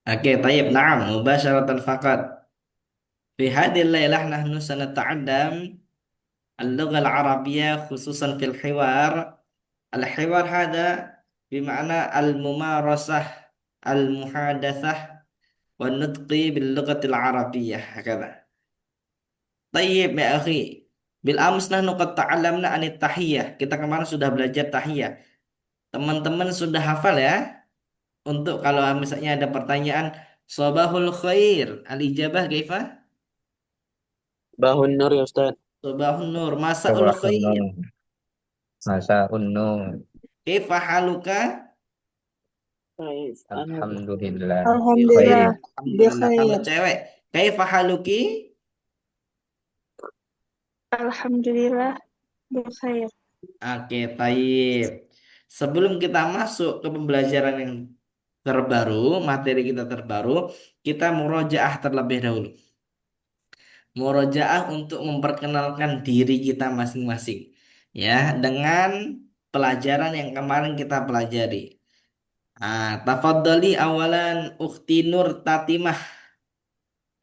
Oke, tayyib, na'am, mubasyaratan faqat. Fi hadhihi lailah nahnu sanata'addam اللغة العربية خصوصا في الحوار. الحوار هذا بمعنى الممارسة، المحادثة، والنطق باللغة العربية هكذا. طيب يا أخي، بالأمس نحن قد تعلمنا عن التحية. Kita kemarin sudah belajar tahiyah. Teman-teman sudah hafal ya? Untuk kalau misalnya ada pertanyaan, Sobahul khair, al-ijabah kaifa? Bahun Nur ya Ustaz. Sobahun nur, Masaul khair, Subhanallah. Masa Nur. kaifa haluka? Baik, Alhamdulillah. Bikhair. Khairin. Alhamdulillah, Alhamdulillah. Kalau bikhair. cewek, kaifa haluki? Alhamdulillah, bikhair. Oke, taib. Sebelum kita masuk ke pembelajaran yang terbaru, materi kita terbaru, kita murojaah terlebih dahulu. Murojaah untuk memperkenalkan diri kita masing-masing. Ya, dengan pelajaran yang kemarin kita pelajari. Tafadhali awalan Ukhti Nur Tatimah.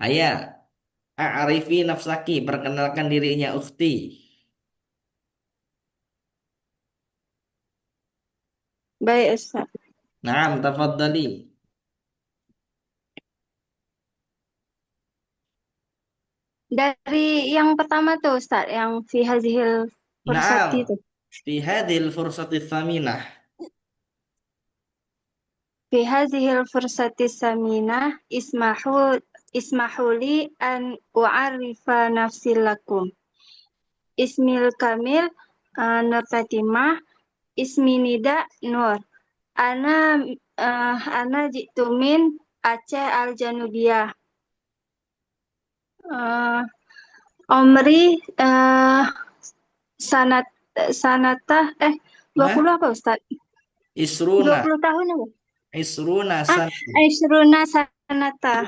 Ayah, a'rifi nafsaki, perkenalkan dirinya Ukhti. Baik, Ustaz. Naam, tafadhali. Dari yang pertama tuh, Ustaz, yang fi hazihil Naam, fursati tuh. fi hadhil fursati tsaminah. Fi hazihil fursati saminah ismahuli an u'arifa nafsi lakum. Ismil kamil Nur Tatimah, ismi nida Nur. Ana ana jitu min Aceh Al-Janubiyah. Eh, Omri sanat sanata 20 Hah? apa Ustaz? Isruna, 20 tahun apa? isruna Ah, san. Aisyruna sanatan.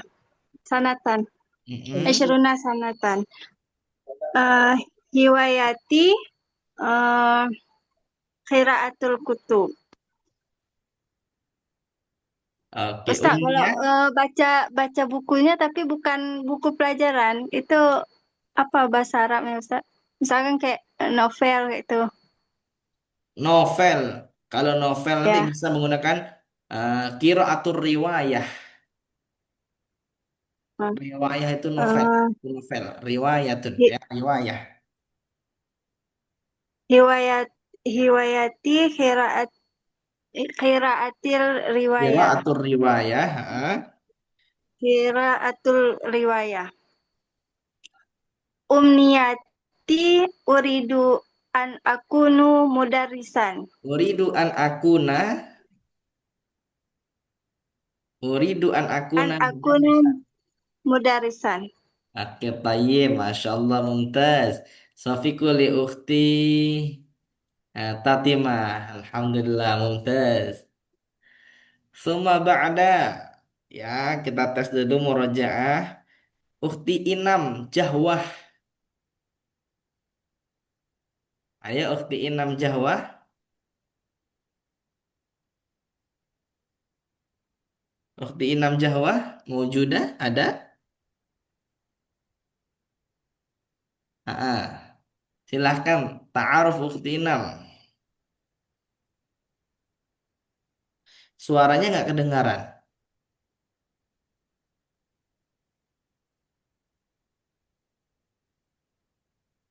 Mm-mm. Aisyruna sanatan. Eh, Hiwayati eh Qiraatul Kutub. Oke, Ustaz, kalau umumnya baca baca bukunya tapi bukan buku pelajaran, itu apa bahasa Arabnya Ustaz? Misalkan kayak novel gitu. novel. Kalau novel nanti Ya. bisa menggunakan qiraatur riwayah. Riwayah itu novel. Eh, Novel, riwayatun, hi- ya, riwayah. hiwayat hiwayati qiraatil riwayah. Qiraatur riwayah, Qiraatul riwayah. Umniyati uridu an akunu mudarrisan. uridu an akuna, uridu an An akuna akunu mudarrisan. mudarrisan. Oke, tayyib, masya Allah, mumtaz. Sofiku li ukhti Tatimah, alhamdulillah, mumtaz. Suma ba'da, ya, kita tes dulu murojaah. Ukhti Inam Jahwah. Ayo Ukhti Inam Jahwah. Ukhti Inam Jahwah, mewujudah, ada? Silahkan, ta'aruf Ukhti Inam. Suaranya nggak kedengaran.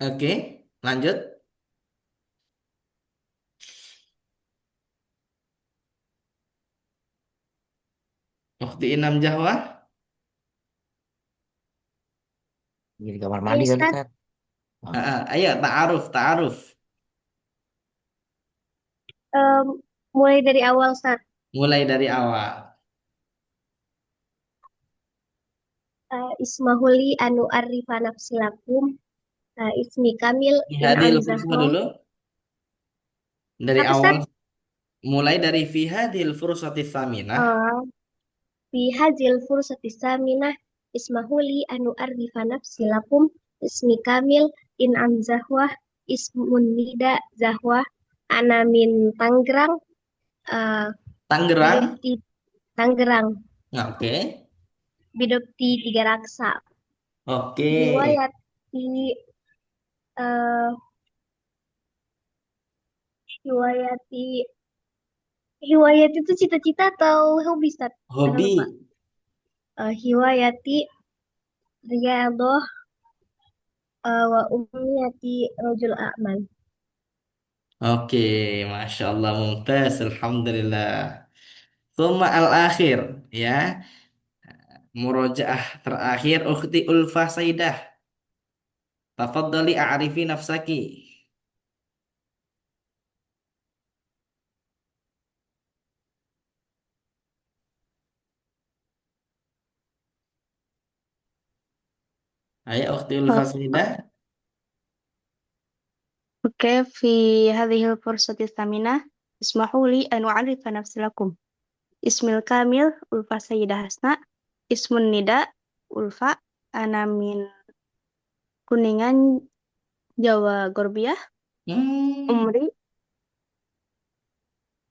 Oke, lanjut. Ukhti Inam Jahwah. Ini di kamar Ayo mandi kali, Ustaz, Ustaz. Oh, Ayo, ta'aruf, ta'aruf. em, mulai dari awal Ustaz. Mulai dari awal. Ismahuli anu arifa nafsilakum. Ismi Kamil Ini in hadil fursah Anzahwa. dulu. Dari Apa awal. Ustaz? Mulai dari fi hadil fursati tsaminah. Eh, Fi hazil fursati saminah ismahuli anu arifa nafsilakum. Ismi Kamil in Anzahwa. Ismun nida Zahwa. Ana min Tangerang. eh, Tangerang. Tangerang. Oke. Bidokti tiga raksa. Oke. Hiwayati eh hiwayati hiwayati itu cita-cita atau hobi, Ustaz? Saya Hobi. lupa. Hiwayati riyadoh wa umniyati rojul a'mal. Oke, Masya Allah, mumtaz, Alhamdulillah. Thumma al-akhir, ya. Murojaah terakhir, ukhti Ulfa Saidah. Tafaddali a'rifi nafsaki. Ayo, ukhti Ulfa Saidah. Oke, في هذه الفرصة الثامنة اسمحوا لي أن أعرف نفسي لكم. اسمي الكامل ألفا سيدة حسناء. اسم النداء ألفا. أنا من Kuningan, Jawa Gorbia. Hmm, Umri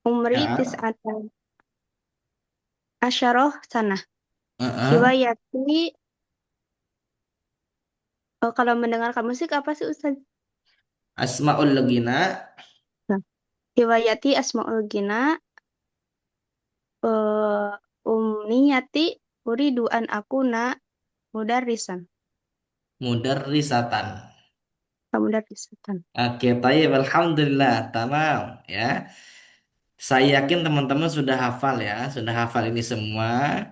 Umri ya. tis'atan asyarah sana. Heeh. Hiwayati, kalau mendengarkan musik apa sih Ustaz? Asmaul Lagina. Nah, Hiwayati Asmaul Gina. eh, Umniyati uridu an akuna mudarrisan. Mudarrisatan. Mudarrisatan. Oke, tayyib, alhamdulillah, tamam, ya. Saya yakin teman-teman sudah hafal ya, sudah hafal ini semua.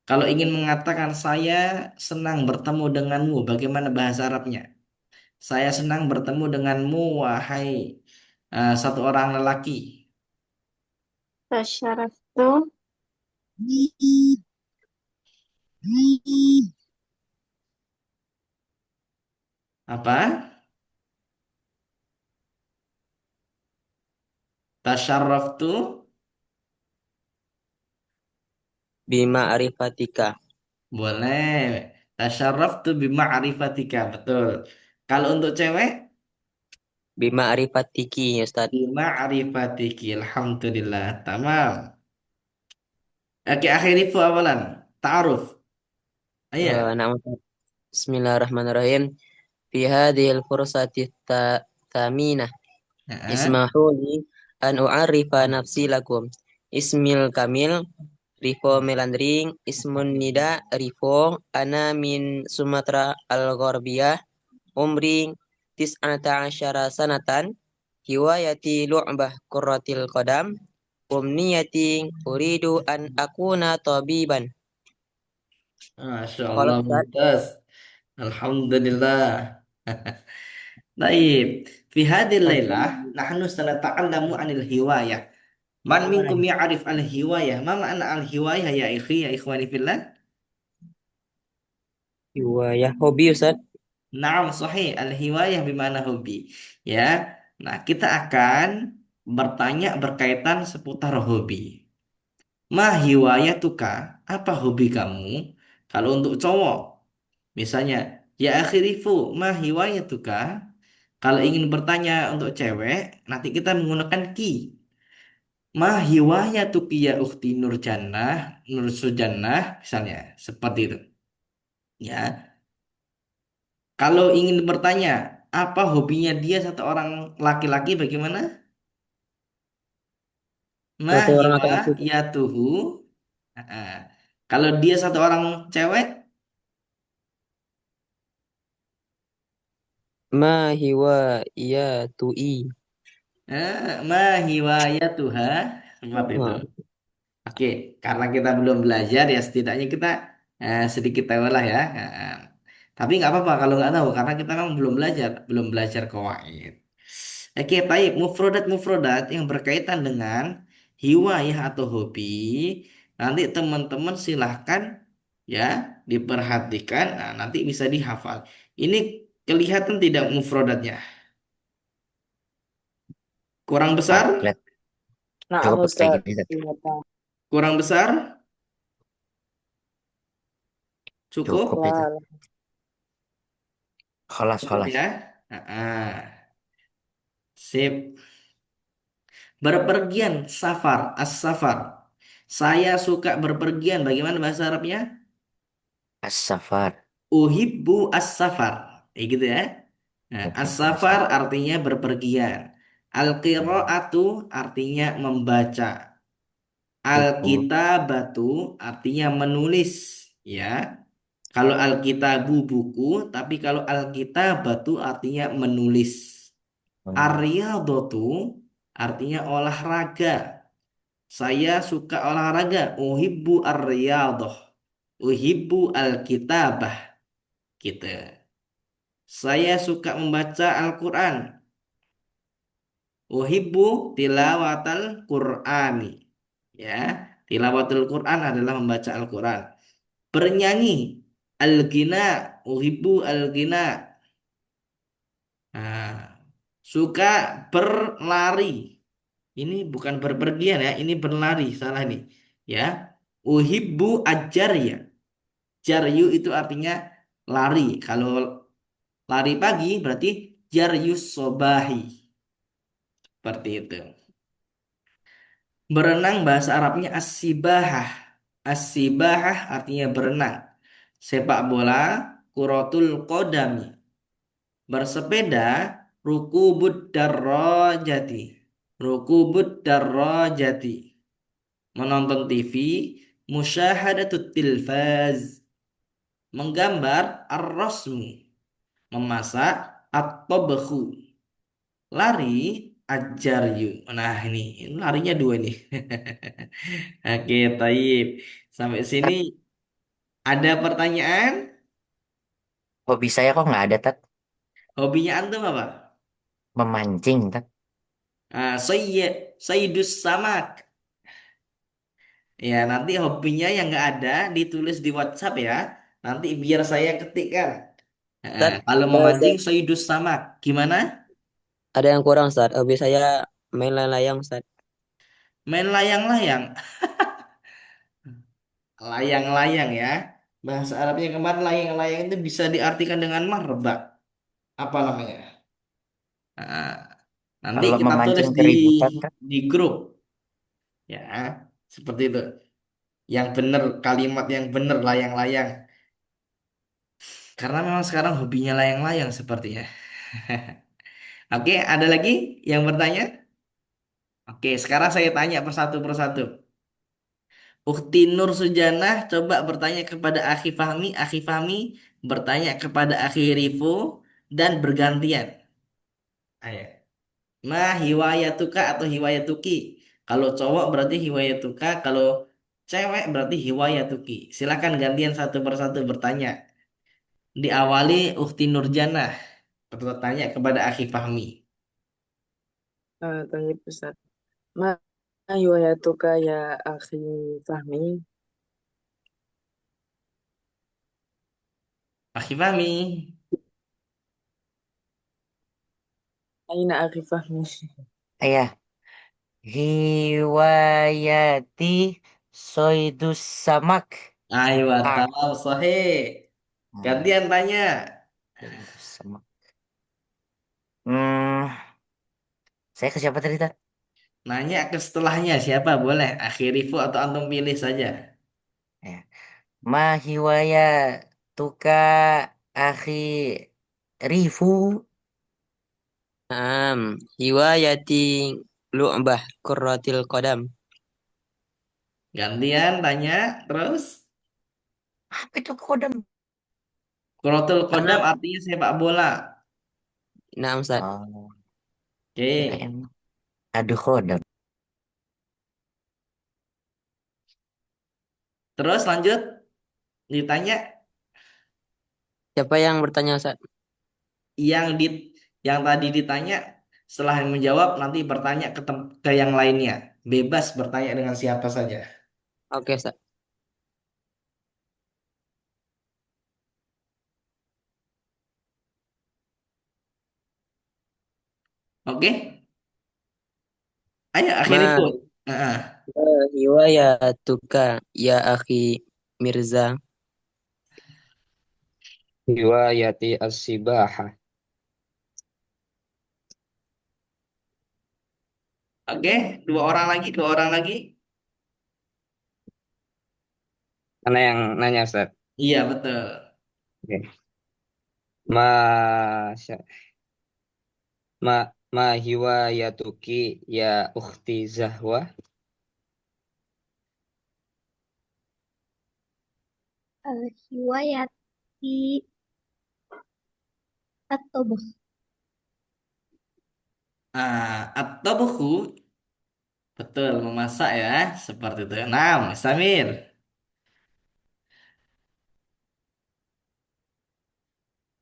Kalau ingin mengatakan saya senang bertemu denganmu, bagaimana bahasa Arabnya? Saya senang bertemu denganmu, wahai satu orang lelaki. Tasyaraftu Apa? Tasyarraftu, bima'rifatika. boleh. Tasyarraftu bima'rifatika, betul. Kalau untuk cewek, Bima'rifatiki, ya Ustaz. bima'rifatiki, alhamdulillah, tamam. Oke, akhirifu awalan. Ta'aruf. Ayo. Nah, Ustaz. Bismillahirrahmanirrahim. Fi hadhil fursati thaminah. Heeh. Ismahu li an u'arifa nafsi lakum. Ismil kamil Rifo Melandring Ismun Nida Rifo Ana min Sumatera Al-Gharbiyah Umri Tis'ata asyara sanatan Hiwayati lu'bah kurratil qadam Umniyati uridu an akuna tabiban. Masya Kalau Allah, Ustaz, mumtaz. Alhamdulillah. Baik. Fi hadil lailah, nahnu sanata'allamu anil hiwayah. Man minkum ya'rif al-hiwayah? Ma ma'na al-hiwayah ya ikhi, ya ikhwani fillah? hiwayah hobi Ustaz. Naam, sahih. Al-hiwayah bimana hobi. Ya. Nah, kita akan bertanya berkaitan seputar hobi. Ma hiwayatuka? Apa hobi kamu? Kalau untuk cowok, misalnya, ya akhirifu, ma hiwayatuka? Kalau ingin bertanya untuk cewek, nanti kita menggunakan ki. Ma hiwayatuki ya ukhti Nurjannah, Nursujannah, misalnya, seperti itu. Ya, kalau ingin bertanya, apa hobinya dia satu orang laki-laki bagaimana? Ma Satu orang laki-laki. hiwayatuhu. Ah, kalau dia satu orang cewek, Ma hiwa ya tui. ma hiwayatuha, seperti itu. Oh, Oke, karena kita belum belajar ya setidaknya kita sedikit tahu lah ya. Tapi nggak apa-apa kalau nggak tahu karena kita memang belum belajar kawaid. Oke, baik, mufrodat yang berkaitan dengan hiwayah atau hobi. Nanti teman-teman silahkan ya diperhatikan. Nah, nanti bisa dihafal. Ini kelihatan tidak mufrodatnya? Kurang Ah, besar? lihat nah, cukup kayak Ustaz. gini Ustaz. Kurang besar? Cukup Cukup? itu. Ya, Kholas, Cukup kholas. ya. Sip. Berpergian, safar, as-safar. Saya suka berpergian. Bagaimana bahasa Arabnya? As-safar. Uhibbu as-safar. Gitu ya. Nah, Uhibbu as-safar as-safar. artinya berpergian. Al-qira'atu artinya membaca. Uhibbu. Al-kitabatu artinya menulis, ya. Kalau al-kitabu buku, tapi kalau al-kitabatu artinya menulis. Ar-riyadhatu artinya olahraga. Saya suka olahraga. Uhibbu ar-riyadhah. Uhibbu al-kitabah. Gitu. Saya suka membaca Al-Quran. Uhibbu tilawatal Qur'ani. Ya, tilawatul Quran adalah membaca Al-Quran. Bernyanyi. Al-ghina. Uhibbu al-ghina. Nah, suka berlari. Ini bukan berpergian ya, ini berlari, salah nih. Ya. Uhibbu ajarya. Jaryu itu artinya lari. Kalau lari pagi berarti jaryus sobahi. Seperti itu. Berenang bahasa Arabnya as-sibahah. As-sibahah artinya berenang. Sepak bola, kurotul kodami. Bersepeda, rukubud darrajati. Rukubud darrajati. Menonton TV, musyahadatut tilfaz. Menggambar, ar-rasmu. Memasak, at-tabkhu. Lari, ajaryu. Nah ini larinya dua nih. Oke, Taib. Sampai sini Tat, ada pertanyaan? hobi saya kok nggak ada, Tat? Hobinya antum apa? Memancing, Tat. Sayyidus samak. Ya, nanti hobinya yang nggak ada ditulis di WhatsApp ya. Nanti biar saya ketikkan. Ustaz, Kalau memancing sayyidus samak, gimana? ada yang kurang Ustaz. Hobi saya main layang-layang Ustaz. Main layang-layang. Layang-layang ya. Bahasa Arabnya kemarin layang-layang itu bisa diartikan dengan marbak. Apa namanya? Nah, nanti Kalau kita tulis memancing di keributan, Tat. grup ya, seperti itu. Yang benar kalimat yang benar layang-layang. Karena memang sekarang hobinya layang-layang sepertinya. Oke, ada lagi yang bertanya? Oke, sekarang saya tanya persatu persatu. Ukti Nur Sujanah coba bertanya kepada Akhi Fahmi, Akhi Fahmi bertanya kepada Akhi Rifo dan bergantian. Ayo. Nah, hiwayatuka atau hiwayatuki. Kalau cowok berarti hiwayatuka, kalau cewek berarti hiwayatuki. Silakan gantian satu persatu bertanya. Diawali Ukti Nurjanah bertanya kepada Akhi Fahmi. طيب أستاذ ما هوايتك يا أخي فهمي؟ Akhi Fahmi, أين أخي فهمي؟ Ayah, hiwayati soidus samak. ayo Ah, tahu sahih. nah, Gantian tanya. soidus samak. Hmm, saya ke siapa tadi, Tat? Nanya ke setelahnya siapa boleh. Akhi Rifo atau antum pilih saja. Ya. Ma hiwaya tuka akhi Rifu. Naam, hiwayati lu'bah kurratil qadam. Gantian tanya terus. Apa itu kodam? Kurotul Kodam Naam, artinya sepak bola. naam Ustaz. Oh, Oke. kirain. Aduh kodam. Terus lanjut ditanya Siapa yang bertanya Ustaz? yang di yang tadi ditanya setelah menjawab nanti bertanya ke yang lainnya. Bebas bertanya dengan siapa saja. Oke Ustaz. Oke? Ayo akhiri Ma pun. Heeh. hiwayatuka ya akhi Mirza. Riwayati as-sibahah. Oke, dua orang lagi. Mana yang nanya Ustaz? Iya, betul. Oke. Ma, ma, ma hiwayatuki ya ukhti Zahwa. Hiwayati at-tabukh. Atau buku, betul, memasak ya, seperti itu. Nah, Samir,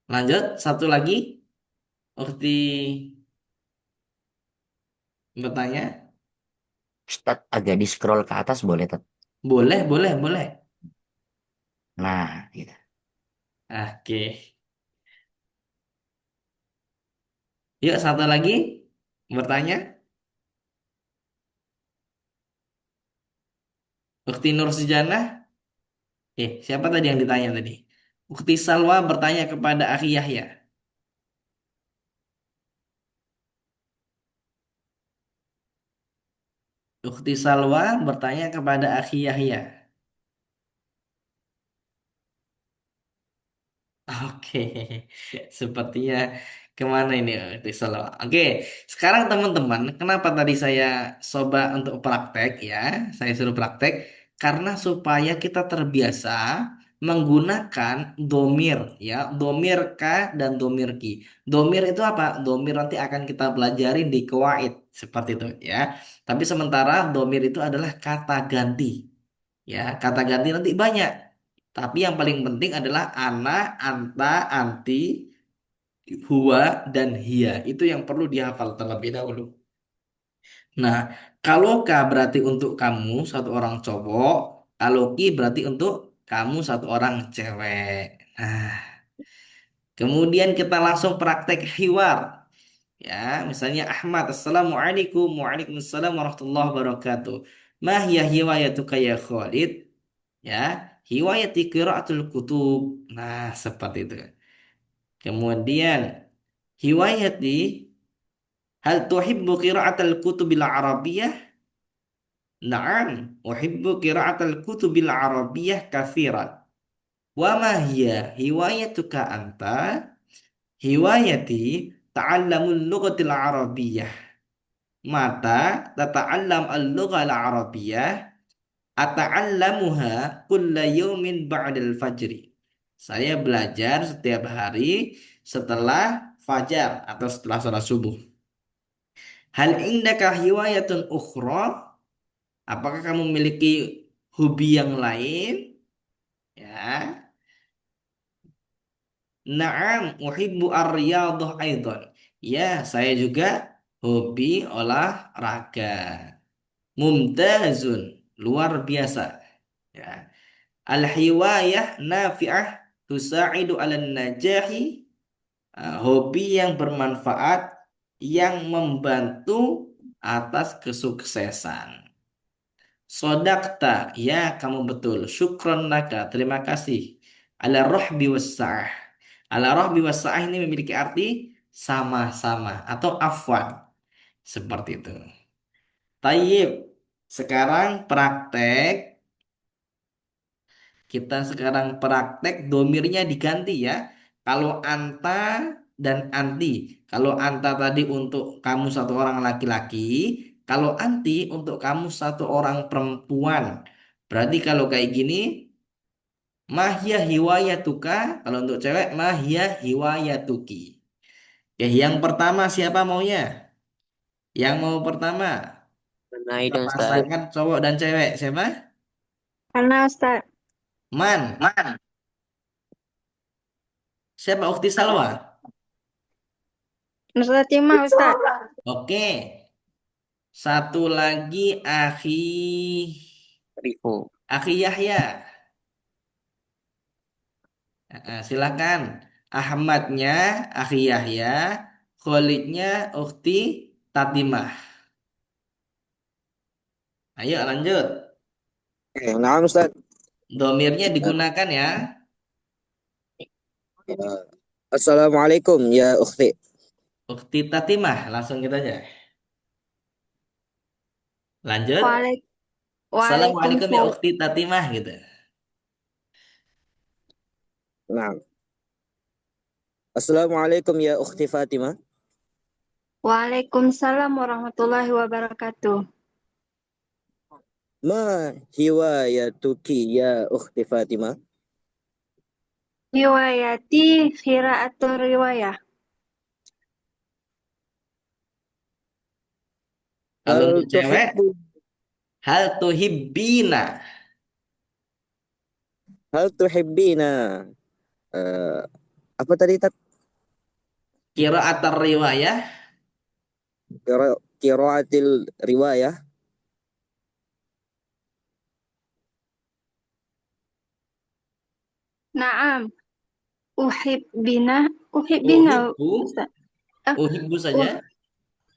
lanjut, satu lagi, Ukti bertanya. Ustaz agak di scroll ke atas boleh Tat? Boleh, boleh, boleh. Nah, gitu. Oke. Yuk, satu lagi bertanya. Ukti Nur Sujana. Siapa tadi yang ditanya tadi? Ukti Salwa bertanya kepada Akhi Yahya. Ukti Salwa bertanya kepada Akhi Yahya. Oke, sepertinya kemana ini Ukti Salwa? Oke, sekarang teman-teman, kenapa tadi saya coba untuk praktek ya? Saya suruh praktek karena supaya kita terbiasa menggunakan domir ya, domir ka dan domir ki. Domir itu apa? Domir nanti akan kita pelajarin di kawaid seperti itu ya. Tapi sementara domir itu adalah kata ganti. Ya, kata ganti nanti banyak. Tapi yang paling penting adalah ana, anta, anti, huwa, dan hia. Itu yang perlu dihafal terlebih dahulu. Nah, kalau ka berarti untuk kamu satu orang cowok, kalau ki berarti untuk kamu satu orang cewek. Nah, kemudian kita langsung praktek hiwar. Ya, misalnya Ahmad, Assalamualaikum, Waalaikumsalam warahmatullahi wabarakatuh. Ma hiya hiwayatuka ya Khalid? Ya, hiwayati qiraatul kutub. Nah, seperti itu. Kemudian hiwayati hal tuhibbu qiraatal kutubil arabiyyah? Na'am, uhibbu qiraatal kutubil arabiyyah katsiran. Wa ma hiya hiwayatuka anta? Hiwayati ta'allamul lughatil arabiyyah. Mata tata'allam al-lughal arabiyyah? Ata'allamuha kulla yawmin ba'dal fajri. Saya belajar setiap hari setelah fajar atau setelah sholat subuh. Hal indaka hiwayatun ukhra? Apakah kamu memiliki hobi yang lain? Ya. Naam, uhibbu ar-riyadah aidan. Ya, saya juga hobi olahraga. Mumtazun, luar biasa. Ya. Al-hiwayah nafi'ah tusa'idu 'alan najahi. Hobi yang bermanfaat yang membantu atas kesuksesan. Sodakta, ya kamu betul. Syukron laka, terima kasih. Ala rohbi wassa'ah. Ala rohbi wassa'ah ini memiliki arti sama-sama atau afwan. Seperti itu. Tayyib. Sekarang praktek. Kita sekarang praktek domirnya diganti ya. Kalau anta dan anti. Kalau anta tadi untuk kamu satu orang laki-laki. Kalau anti untuk kamu satu orang perempuan. Berarti kalau kayak gini. Mahya hiwayatuka. Kalau untuk cewek. Mahya hiwayatuki. Oke, yang pertama siapa maunya? Yang mau pertama. Mana Kita itu Ustaz? pasangan cowok dan cewek. Siapa? Karena Ustaz. Man. Siapa? Ukti Salwa. Nusa Timah Ustaz. Oke. Satu lagi Rifu. Akhi Yahya. Silakan. Ahmadnya Akhi Yahya, Khalidnya Ukti Tatimah. Ayo lanjut. Nah, Ustaz. Domirnya digunakan ya. Assalamualaikum ya ukhti. Ukti Tatimah. Langsung kita aja. Lanjut. Assalamualaikum ya Waalaikumsalam. Ukti Tatimah gitu. Nah, Assalamualaikum ya ukhti Fatimah. Waalaikumsalam warahmatullahi wabarakatuh. Ma hiwayatuki ya ukhti Fatimah. Riwayati qiraatul riwayah. Kalau Hal untuk cewek, tuhibbu hal tuhibbina. hal tuhibbina eh, apa tadi tat Qiraatul riwayah. qiraatil riwayah. Naam, uhibbina Uhibbu. Ustaz. Ah, Uhibbu saja.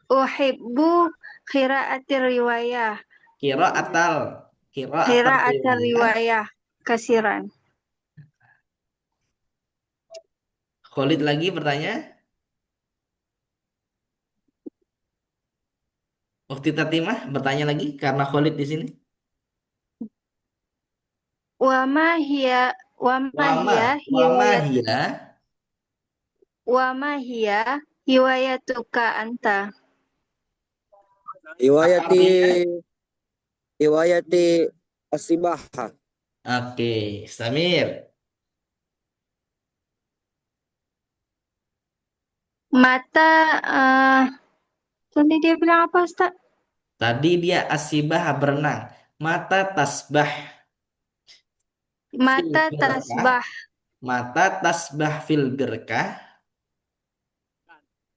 Uhibbu qiraatir riwayah. Qiraatal. Qiraatul Qiraatir riwayah. riwayah kasiran. Khalid lagi bertanya. Ukti Tatimah bertanya lagi karena Khalid di sini. Wa ma hiya Wama hiya. hiwayatuka anta. Apa Riwayati artinya? riwayati as-sibahah. Oke, Samir. Mata tadi dia bilang apa Ustaz? Tadi dia asibah berenang. Mata tasbah fil Mata birkah. tasbah. Mata tasbah fil birkah.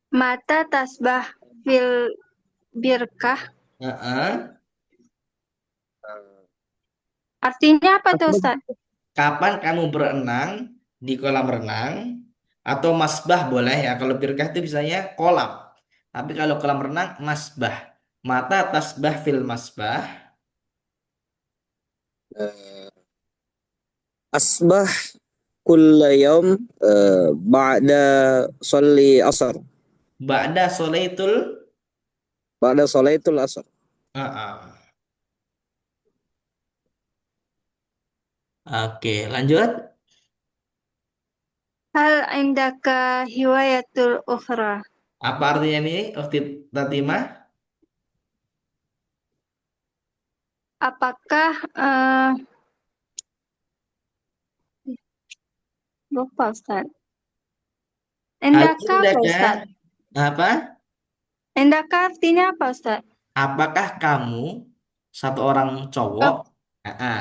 Mata tasbah fil birkah. Heeh. Artinya apa tuh Ustaz? Kapan kamu berenang di kolam renang atau masbah boleh ya. Kalau birkah itu biasanya kolam. Tapi kalau kolam renang masbah. Mata tasbah fil masbah. Eh, asbah kulla yawm ba'da sholli asar. Ba'da solaitul. Ba'da sholaitul asar. Heeh. Oke, lanjut. Hal indaka hiwayatul ukhra. Apa artinya ini, Ukti Tatimah? Apakah lupa Ustaz. Hal Indaka apa indaka Ustaz? apa? Indaka artinya apa Ustaz? Apakah kamu satu orang cowok? Kap-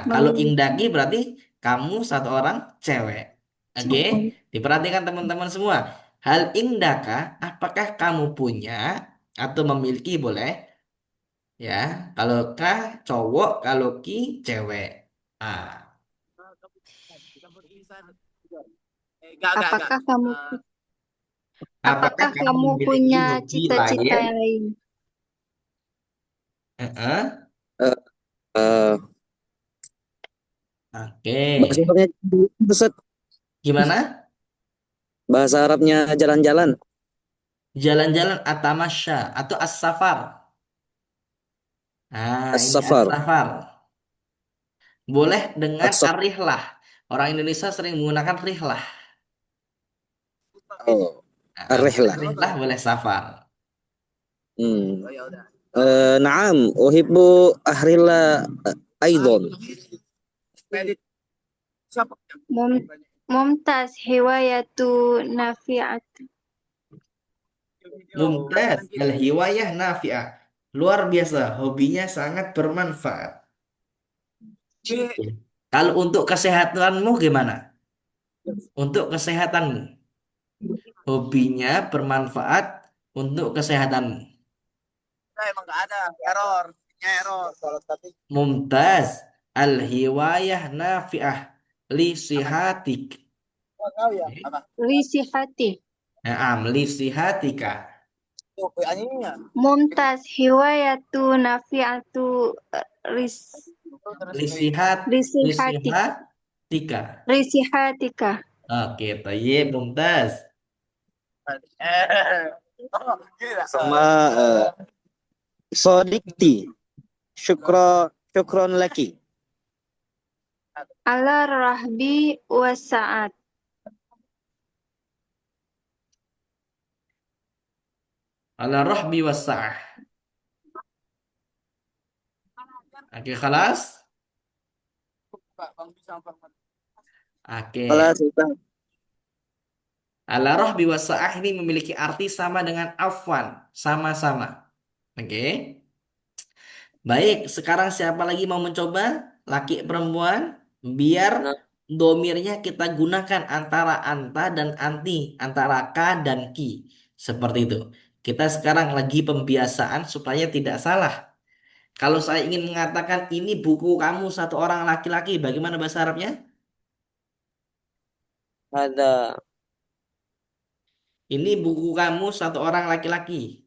Kalau memiliki. indaki berarti kamu satu orang cewek. Oke, diperhatikan teman-teman semua. Hal indaka, apakah kamu punya atau memiliki boleh? Ya, kalau kah cowok, kalau ki cewek. Ah, Apakah kamu apakah apakah kamu kamu memiliki punya hobi cita-cita lain? yang lain? Heeh. Eh, eh, Oke, bahasa Arabnya Ustaz. gimana? Bahasa Arabnya jalan-jalan. Jalan-jalan atamasya atau as-safar. Nah, ini As-safar. as-safar. Boleh dengan As-safar. ar-rihlah. Orang Indonesia sering menggunakan rihlah. Oh, Boleh ar-rihlah. rihlah, boleh safar. Hmm. Naam, uhibbu ahrila aidan. Mum- Mumtaz hiwayatu nafi'at. Mumtaz, al-hiwayah nafi'ah. Luar biasa, hobinya sangat bermanfaat. Kalau untuk kesehatanmu gimana? Untuk kesehatanmu, hobinya bermanfaat untuk kesehatanmu. Mumtaz, al-hiwayah nafi'ah li sihatik. Risihati. Naam, li sihatika. Mumtaz hiwayatu nafi'atu ris Li sihat, li risihatik. sihatika. Risihatika. Oke, tayyib, Mumtaz. Sama sodikti. Syukron laki. Ala rahbi wa sa'at. Ala rahbi was-sa'ah. Oke, khalas? Oke. Kelas Ustaz. Ala rahbi was-sa'ah ini memiliki arti sama dengan afwan, sama-sama. Oke. Baik, sekarang siapa lagi mau mencoba? Laki perempuan? Biar Nah, domirnya kita gunakan antara anta dan anti, antara ka dan ki. Seperti itu. Kita sekarang lagi pembiasaan supaya tidak salah. Kalau saya ingin mengatakan ini buku kamu satu orang laki-laki, bagaimana bahasa Arabnya? ada Ini buku kamu satu orang laki-laki.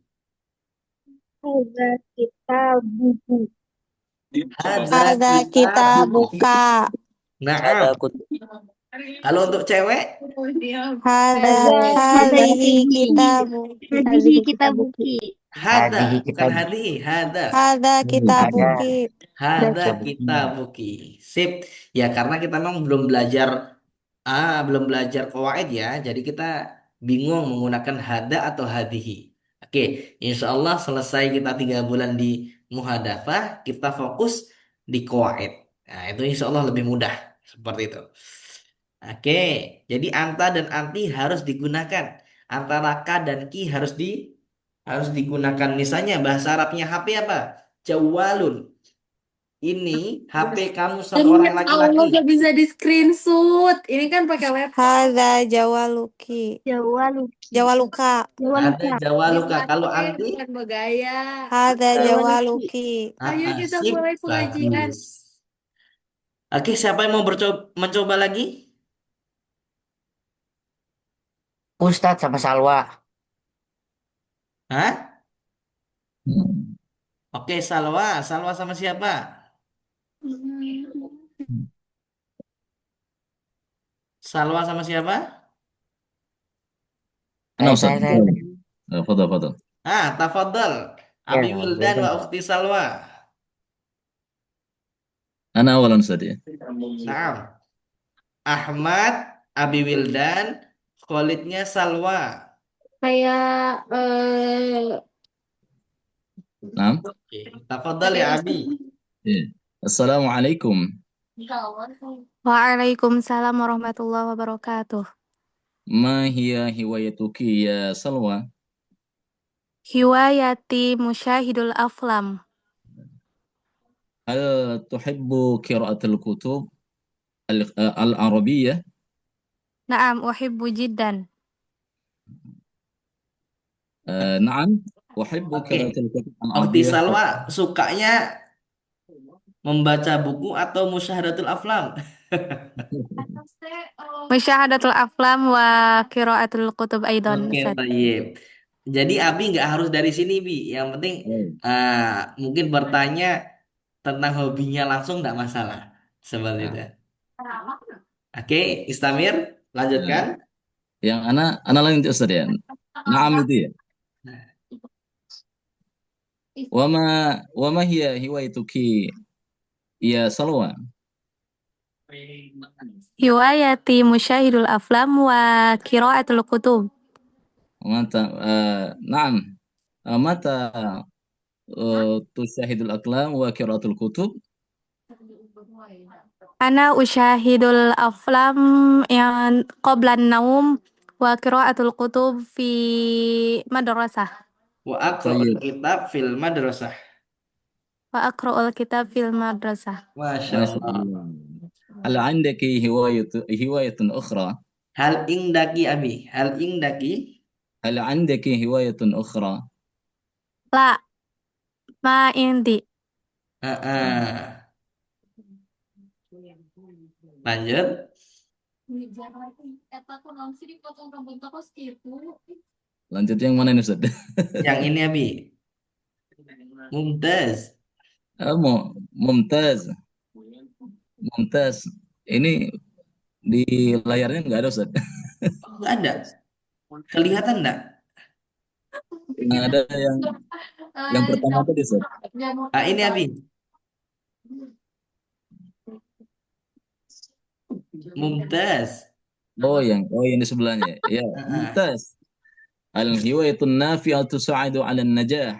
Hadza kitabuhu. Hadza Ada kita kitabuki. buka. Naam. ada kutub. Kalau untuk cewek, Hada Hadza hadhihi kitabuki. kitabu. Hadhihi kitabuki. hada, Hadihi bukan kita hadihi, hada. Hada ada kitabuki. Hada kita kita bukunya. buki. Sip. Ya karena kita memang belum belajar qawaid ya. Jadi kita bingung menggunakan hada atau hadihi. Oke, insya Allah selesai kita 3 bulan di muhadafah, kita fokus di qawaid. Nah, itu insya Allah lebih mudah. Seperti itu. Oke, jadi anta dan anti harus digunakan. Antara ka dan ki harus digunakan. Misalnya bahasa Arabnya HP apa? Jawalun. Ini HP kamu satu Demi orang Allah laki-laki. gak bisa di screenshot. Ini kan pakai laptop. Hada jawaluki. Jawaluki. Jawaluka. Ada Jawaluka. Jawaluka. Kalau Disatir, anti, bukan bergaya. Hada Ada jawaluki. Ayo kita sip, mulai pengajian. bagus. Oke, siapa yang mau mencoba lagi? Ustadz sama Salwa. Hah? Oke, Salwa. Salwa sama siapa? Salwa sama siapa? أنا Saya, أستاذ. saya. تفضل تفضل. Tafadhal. Ya, Abi Wildan wa boleh. Ukhti Salwa. أنا أولا أستاذ ya. Naam. Ahmad, Abi Wildan, Khalidnya Salwa. Kayak نعم. Oke, tafadhal ya Abi. إيه. السلام عليكم. Waalaikumsalam warahmatullahi wabarakatuh. ما هي هوايتك يا سلوى؟ Hiwayati musyahidul aflam. هل تحب قراءة الكتب العربية؟ Naam, uhibbu jiddan. نعم أحب قراءة Oke, الكتب Ukhti العربية. Salwa sukanya membaca buku atau musyahadatul aflam? Musyahadatul aflam wa qiraatul kutub aidan, Oke, Ustaz. tayyib. Jadi Abi nggak harus dari sini, Bi. Yang penting Oh. mungkin bertanya tentang hobinya langsung nggak masalah. Seperti itu. Nah, Oke, Istamir, lanjutkan. yang anak lain itu Ustaz ya. Naam itu ya. Wama hiya hiwayatuki ya Salwa? Hiwayati musyahidul aflam wa qiraatul kutub. Mata naam. Mata tusyahidul aklam wa qiraatul kutub? Ana usyahidul aflam yang qablan naum wa qiraatul kutub fi madrasah. Wa aqra'ul kitab fil madrasah. Wa aqra'ul kitab fil madrasah. Masya ما شاء Allah. الله. هل عندك هواية أخرى؟ Hal indaki Abi. Hal indaki. هل عندك هواية أخرى؟ La ma indi. Lanjut. Lanjut yang mana nih Ustaz? Yang ini Abi. Mumtaz. Mumtaz. Mumtaz. Ini di layarnya nggak ada Ustaz. Nggak ada. Kelihatan nggak? Yang ada yang pertama tadi Ustaz. Ini Abi. Mumtaz. Oh yang di sebelahnya. Ya, Mumtaz. Al-hiwayatun nafi'atu tusa'idu 'ala najah.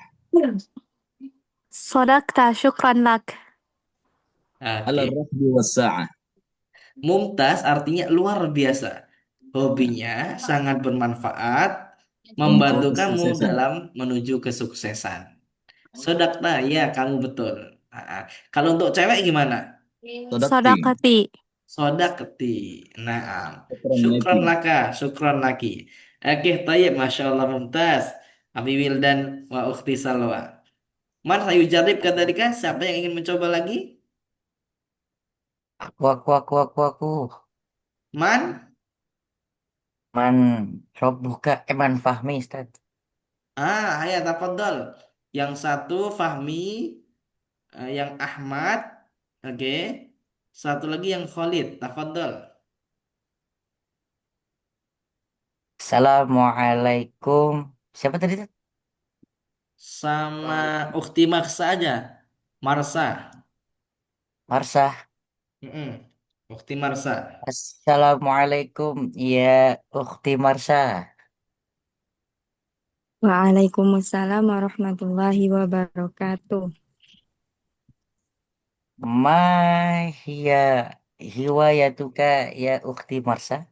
صدقت شكرا لك. 'Ala Oke. ar-rahbi was-sa'ah. Mumtaz artinya luar biasa. Hobinya sangat bermanfaat, Untuk membantu kamu kesuksesan. dalam menuju kesuksesan. Sodakta, ya kamu betul. Nah, kalau untuk cewek gimana? Sodakti. صدقتي. Sodakti. Nah, Syukran syukron laki. laka, syukron laki. Oke, tayyib, Masya Allah Mumtaz. Abi Wildan wa ukhti Salwa. Man, Ayu Jarib kata Dika, siapa yang ingin mencoba lagi? Aku. Man? Man, buka Man Fahmi, Ustaz. Hayat, tafadhol. Yang satu Fahmi, yang Ahmad, oke. Satu lagi yang Khalid, tafadhol. Assalamualaikum. Siapa tadi, Ustaz? Sama Ukhti Maksa aja, Marsa. Marsah. Mm-mm. Ukhti Marsa. Assalamualaikum, ya Ukhti Marsah. Waalaikumsalam warahmatullahi wabarakatuh. Ma hiya hiwayatuka ya Ukhti Marsah?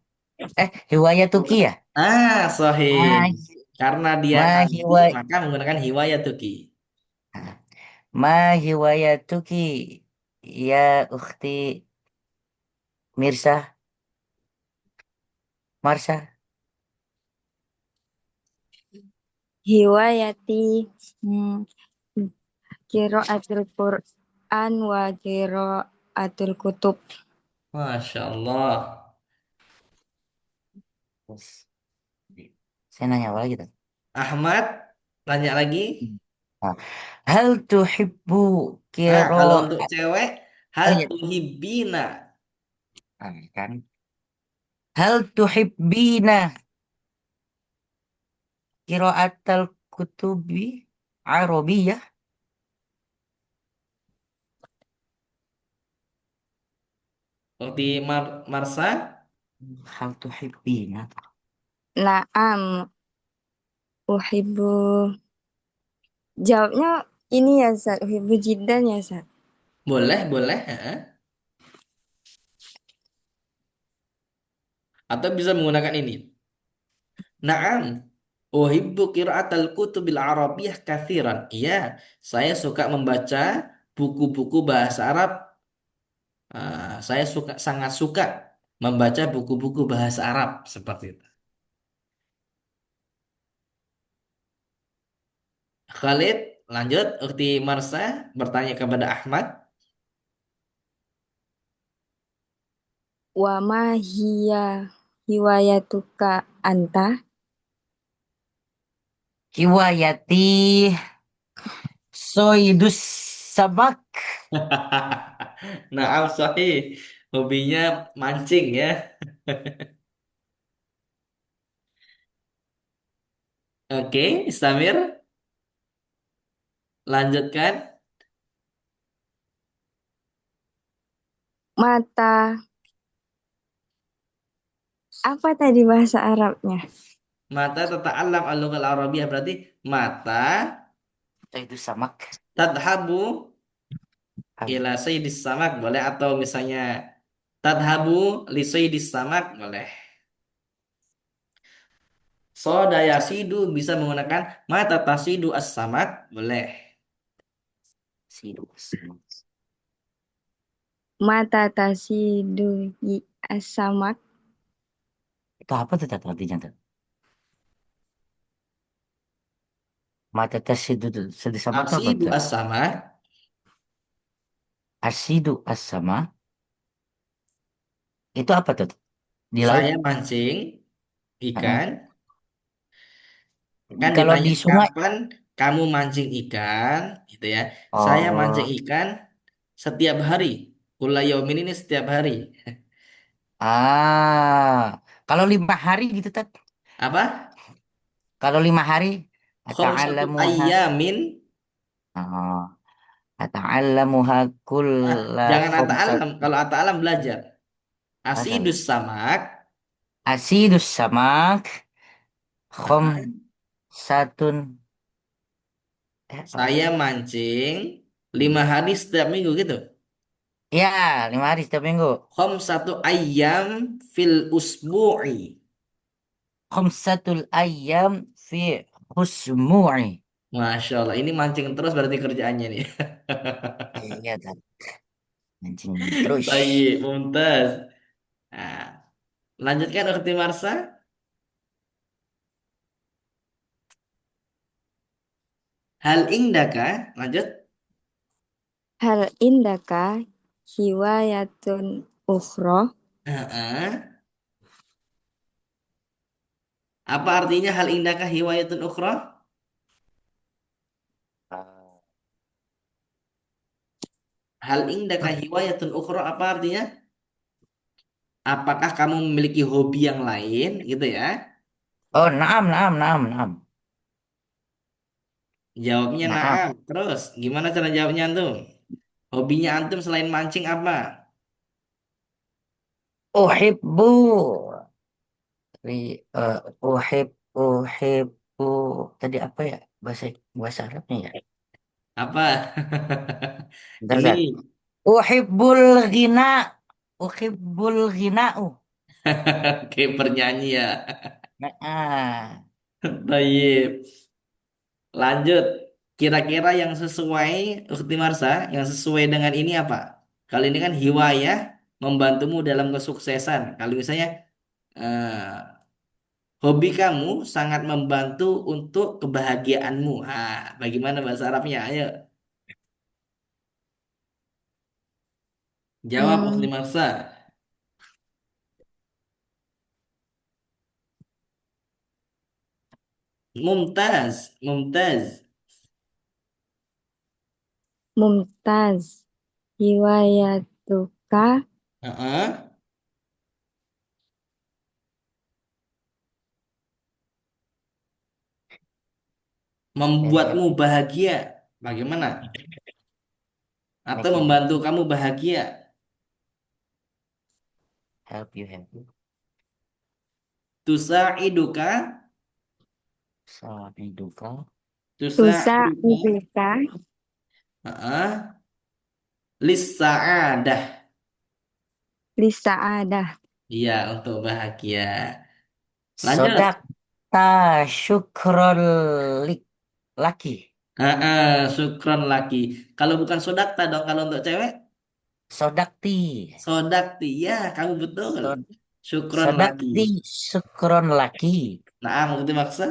Hiwayatuki ya? Sahih. Ma, Karena dia ma anti, hiwa, maka menggunakan hiwayatuki. ma hiwayatuki ya Ukhti Mirsah, Marsah. Hiwayati qiraatul Qur'an wa qiraatul kutub. Masya Allah. Terus, saya nanya apa lagi, Ustaz? Ahmad, tanya lagi. Nah, hal tuhibbu Kalau kiro. untuk cewek, hal Oh iya, tuhibbina. kan. Hal tuhibbina qiraatal kutubi Arabiyah? Ukhti Marsa, Hal tuhibbina. Naam, uhibbu. Jawabnya ini ya, Ustaz. Uhibbu jiddan ya, Ustaz. boleh, boleh. Atau bisa menggunakan ini. Naam, uhibbu qiraatal kutubil arabiyah kathiran. Iya, saya suka membaca buku-buku bahasa Arab. Saya sangat suka membaca buku-buku bahasa Arab seperti itu. Khalid, lanjut. Ukhti Marsa bertanya kepada Ahmad. Wa ma hiya hiwayatuka anta? Hiwayati soidus sabak. Naam, sahih. Hobinya mancing ya. Oke, Samir, lanjutkan. Mata. Apa tadi bahasa Arabnya? Mata tata'allam al-lughal arabiyah berarti mata Soidus samak. tadhabu ila saydis samak boleh, atau misalnya tadhabu li saydis samak boleh. Soda yasidu bisa menggunakan mata tasidu as-samak boleh. Sidus samak. Mata tasidu as-samak. Itu apa tuh Tat, artinya tuh? Mata tasidu sedih samak itu apa Asidu tuh? as-samak, Asidu as-sama. Itu apa tuh? Di laut? saya mancing Heeh. ikan. Kan Kalau ditanya di sungai, kapan kamu mancing ikan, gitu ya. Saya mancing oh, ikan setiap hari. Kula yaumin ini setiap hari. kalau 5 hari gitu Tat. Apa? Kalau 5 hari, Khamsatu ata'allamuha. ayyamin. Oh, ata'allamuha kulla Jangan ata khomsat. alam. Kalau ata alam belajar. Asal. Asidus samak. Asidus samak. Khom, Ah, Satun. Apa? Saya mancing 5 hari setiap minggu gitu. Ya, 5 hari setiap minggu. Satu ayam fil usbu'i. Khamsatul ayyam fi husmu'i. Masya Allah, ini mancing terus berarti kerjaannya nih. Iya, kan. Mancing terus. Baik, mumtaz. Nah, lanjutkan Ukhti Marsa. Hal indaka, lanjut. Hal indaka hiwayatun ukhra? Heeh. Apa artinya hal indaka hiwayatun ukhra? Ah, Hal indaka hiwayatun ukhra apa artinya? Apakah kamu memiliki hobi yang lain gitu ya? Oh, naam, naam, naam, naam. Jawabnya Naam. naam. Terus gimana cara jawabnya antum? Hobinya antum selain mancing apa? Uhibbu. Uhib, uhibbu. Tadi apa ya? Bahasa Arabnya ya? Apa? Bentar, Ini bentar. Uhibbul ghina. Uhibbul ghina'u. kayak bernyanyi ya. Nah, Baik. Lanjut. Kira-kira yang sesuai Ukti Marsa, yang sesuai dengan ini apa? Kali ini kan hiwayah membantumu dalam kesuksesan. Kalau misalnya eh, hobi kamu sangat membantu untuk kebahagiaanmu. Bagaimana bahasa Arabnya? Ayo, jawab Ukti Hmm, Marsa. Mumtaz, Mumtaz. Mumtaz. Hiwayatuka Heeh. can help, Membuatmu bahagia. Bagaimana? Atau make you membantu happy. kamu bahagia. Help you happy. Tusa'iduka, Sa'iduka. tusa'iduka. tusa'iduka Heeh. Lissa'adah. lisa'adah. Iya, untuk bahagia. Lanjut. Sodak ta syukrol lik laki. Syukron lagi. Kalau bukan sodakta dong, kalau untuk cewek, Sodakti. sodakti. Ya, kamu betul. Sod Syukron lagi. Sodakti syukron laki. Nah, mengerti maksa.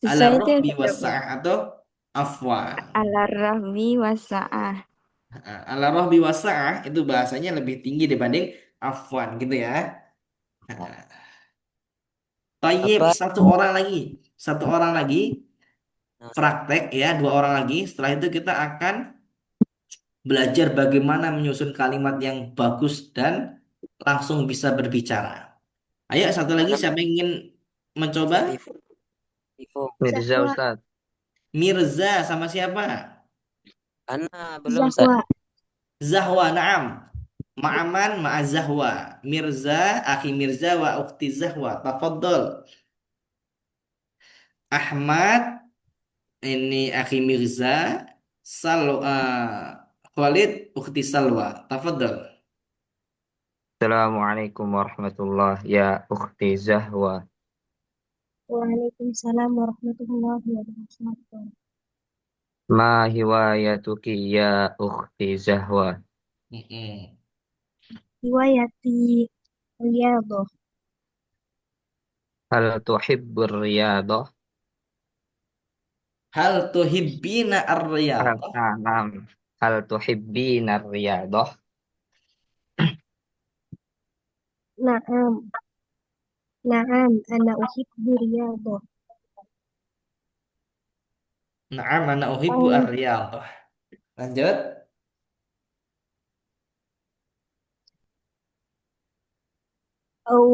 Ala Susah itu yang rohbi kedua. wasa'ah atau afwan. Ala rahmi wasa'ah. Ala rohbi wasa'ah itu bahasanya lebih tinggi dibanding afwan gitu ya. Tayyib, Apa? satu orang lagi. Satu orang lagi praktek ya, 2 orang lagi. Setelah itu kita akan belajar bagaimana menyusun kalimat yang bagus dan langsung bisa berbicara. Ayo satu lagi Ana siapa yang ingin mencoba? Tifo. Tifo. Mirza Zahwa, Ustaz. Mirza sama siapa? Ana belum Ustaz. Zahwa. Zahwa, na'am. Ma'aman ma'a Zahwa. Mirza, akhi Mirza wa ukhti Zahwa. Tafadhol. Ahmad, ini akhi Mirza. Khalid, ukhti Salwa. Tafadhol. Assalamualaikum warahmatullahi ya ukhti Zahwa. Waalaikumsalam warahmatullahi wabarakatuh. Ma hiwayatuki ya ukhti Zahwa. Mm-mm. Riwayati Riyadhah. Hal tuhibbur riyadah? Hal tuhibbina ar-riyadah? Naam. Hal tuhibbina riyadah? Naam, naam, ana uhibbu riyadhah. Na'am, ana uhibbu Oh, ar-riyadah. Lanjut. oh,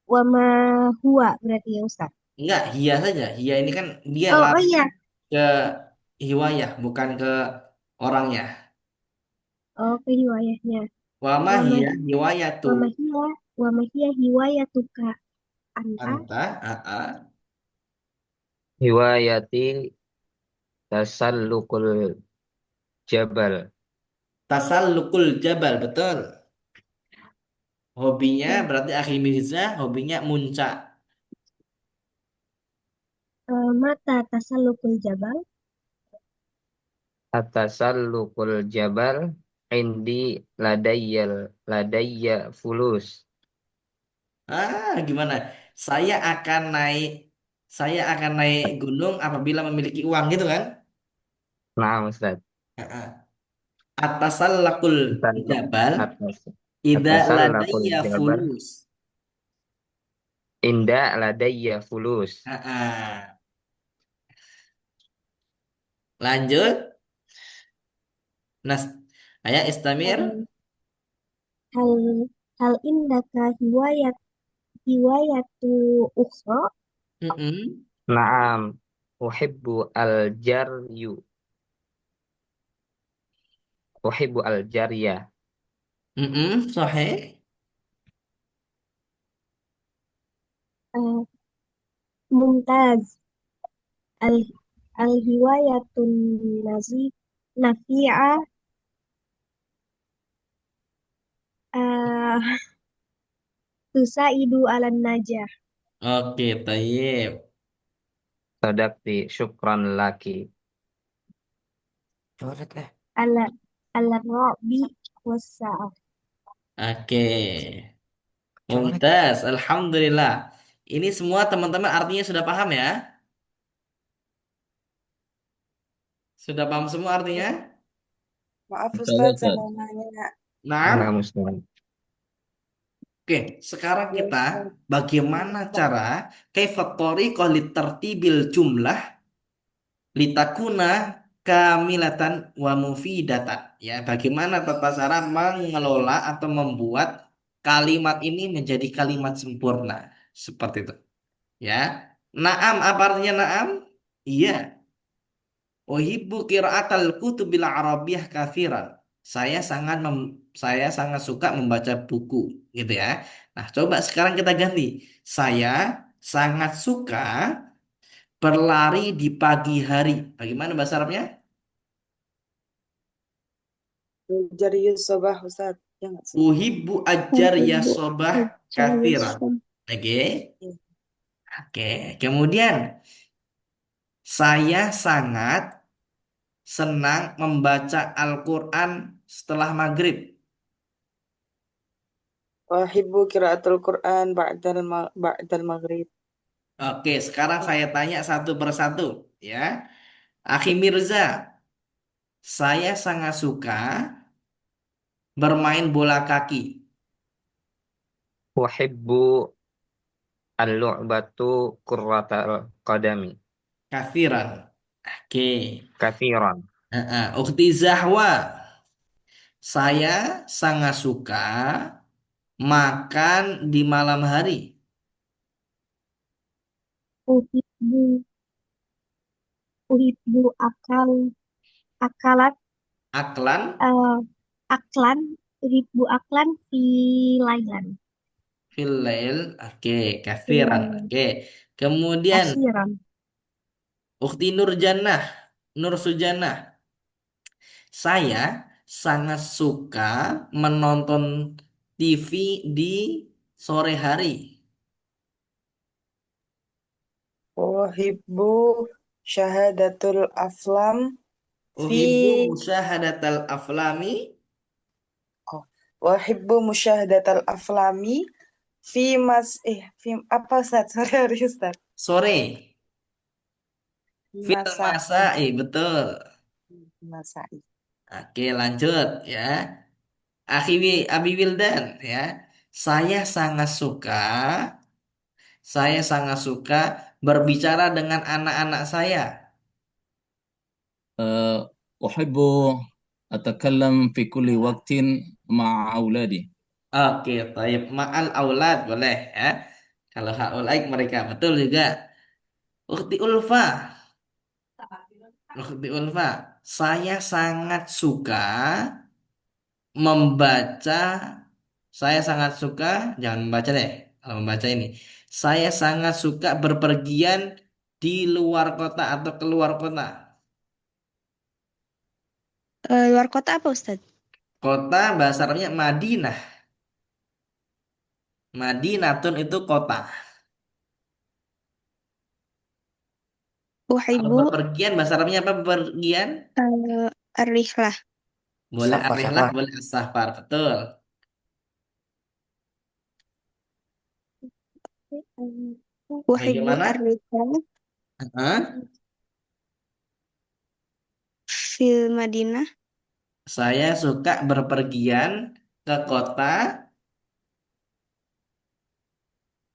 wama huwa berarti ya Ustaz. Enggak, hia saja. Hia ini kan dia Oh, oh lari iya. ke hiwayah, bukan ke orangnya. Oh, ke riwayahnya. Wa ma Wa hiya mahi- hiwayatu wa mahia wa mahia hiwayatuka anta. anta. Hiwayati tasallukul jabal. Tasallukul jabal, betul. Hobinya Eh, berarti Akhi Mirza hobinya muncak. Mata tasallukul jabal. Atasallukul jabal indi ladayya fulus. Gimana? Saya akan naik saya akan naik gunung apabila memiliki uang gitu kan? Nah, Ustaz. Atasallakul Tasalluk jabal atas ida atasallakul ladayya jabal fulus. inda ladayya fulus. Lanjut. Nas, ayah istamir. Eh, hal hal indaka hiwayatu ukhra. Mm-mm. Naam, uhibbu al-jaryu. Uhibbu al-jarya. Mm-mm. Sahih. Eh, Mumtaz. Al al hiwayatun nafi'a. eh Tusaidu alan najah. Oke, tayyib. Sadaqti syukran laki. Coret lah. Ala ala rabi wasa'ah. Oke. Coret. Mumtaz. Alhamdulillah. Ini semua teman-teman artinya sudah paham ya? Sudah paham semua artinya? Maaf Masya Allah, Ustadz, saya Ustaz. mau nanya. Nah, Nah, Ustaz. oke. Sekarang Ya kita Ustadz. bagaimana Nah, cara kaifatori kohlit tertibil jumlah litakuna kamilatan wa mufidatan. Ya, bagaimana tata cara mengelola atau membuat kalimat ini menjadi kalimat sempurna. Seperti itu. Ya. Naam, apa artinya naam? Iya. Uhibbu qiraatal kutubil arabiyyah katsiran. Saya sangat suka membaca buku, gitu ya. Nah, coba sekarang kita ganti. Saya sangat suka berlari di pagi hari. Bagaimana bahasa Arabnya? jadi Yusufah Ustadz, ya nggak sih? Uhibbu ajar ya Uhibbu sobah katsiran. ajalisun. Oke. Iya. Oke. Kemudian saya sangat senang membaca Al-Quran setelah maghrib. Wahibbu kiraatul Quran ba'dal maghrib. Oke, sekarang saya tanya satu persatu, ya. Akhi Mirza, saya sangat suka bermain bola kaki, Uhibbu al-lu'batu kurratal qadami. kafiran. Oke. Kathiran. Ukhti Zahwa, saya sangat suka makan di malam hari. Uhibbu uhibbu akalat Aklan, eh, aklan uhibbu aklan fi lailan. fil lail. Oke, Fi kafiran. lailan. Oke. Kemudian Kasiran. Ukhti Nur Sujannah, saya sangat suka menonton TV di sore hari. Wahibbu syahadatul aflam fi Uhibbu musyahadatal aflami oh, wahibbu musyahadatal aflami fi apa Ustadz? Sorry Ustadz. sore. Fi Fil masai. masai, betul. Masai. Oke, lanjut ya. Abi Wildan ya. Saya sangat suka, saya sangat suka berbicara dengan anak-anak saya. أحب أتكلم في كل وقت مع أولادي. Oke, taib ma'al aulad boleh ya. Kalau haulaik mereka betul juga. Ukti Ulfa, Ukti Ulfa, saya sangat suka membaca, saya sangat suka, jangan membaca deh, kalau membaca ini. Saya sangat suka berpergian di luar kota atau keluar kota. Luar kota apa Ustaz? Kota bahasa Arabnya Madinah. Madinatun itu kota. Kalau Uhibbu berpergian bahasa Arabnya apa berpergian? ar-rihlah. Boleh Safar, ar-rihlah, safar. boleh as-safar, betul. Uhibbu Bagaimana? ar-rihlah Hah? fil Madinah. Saya suka berpergian ke kota.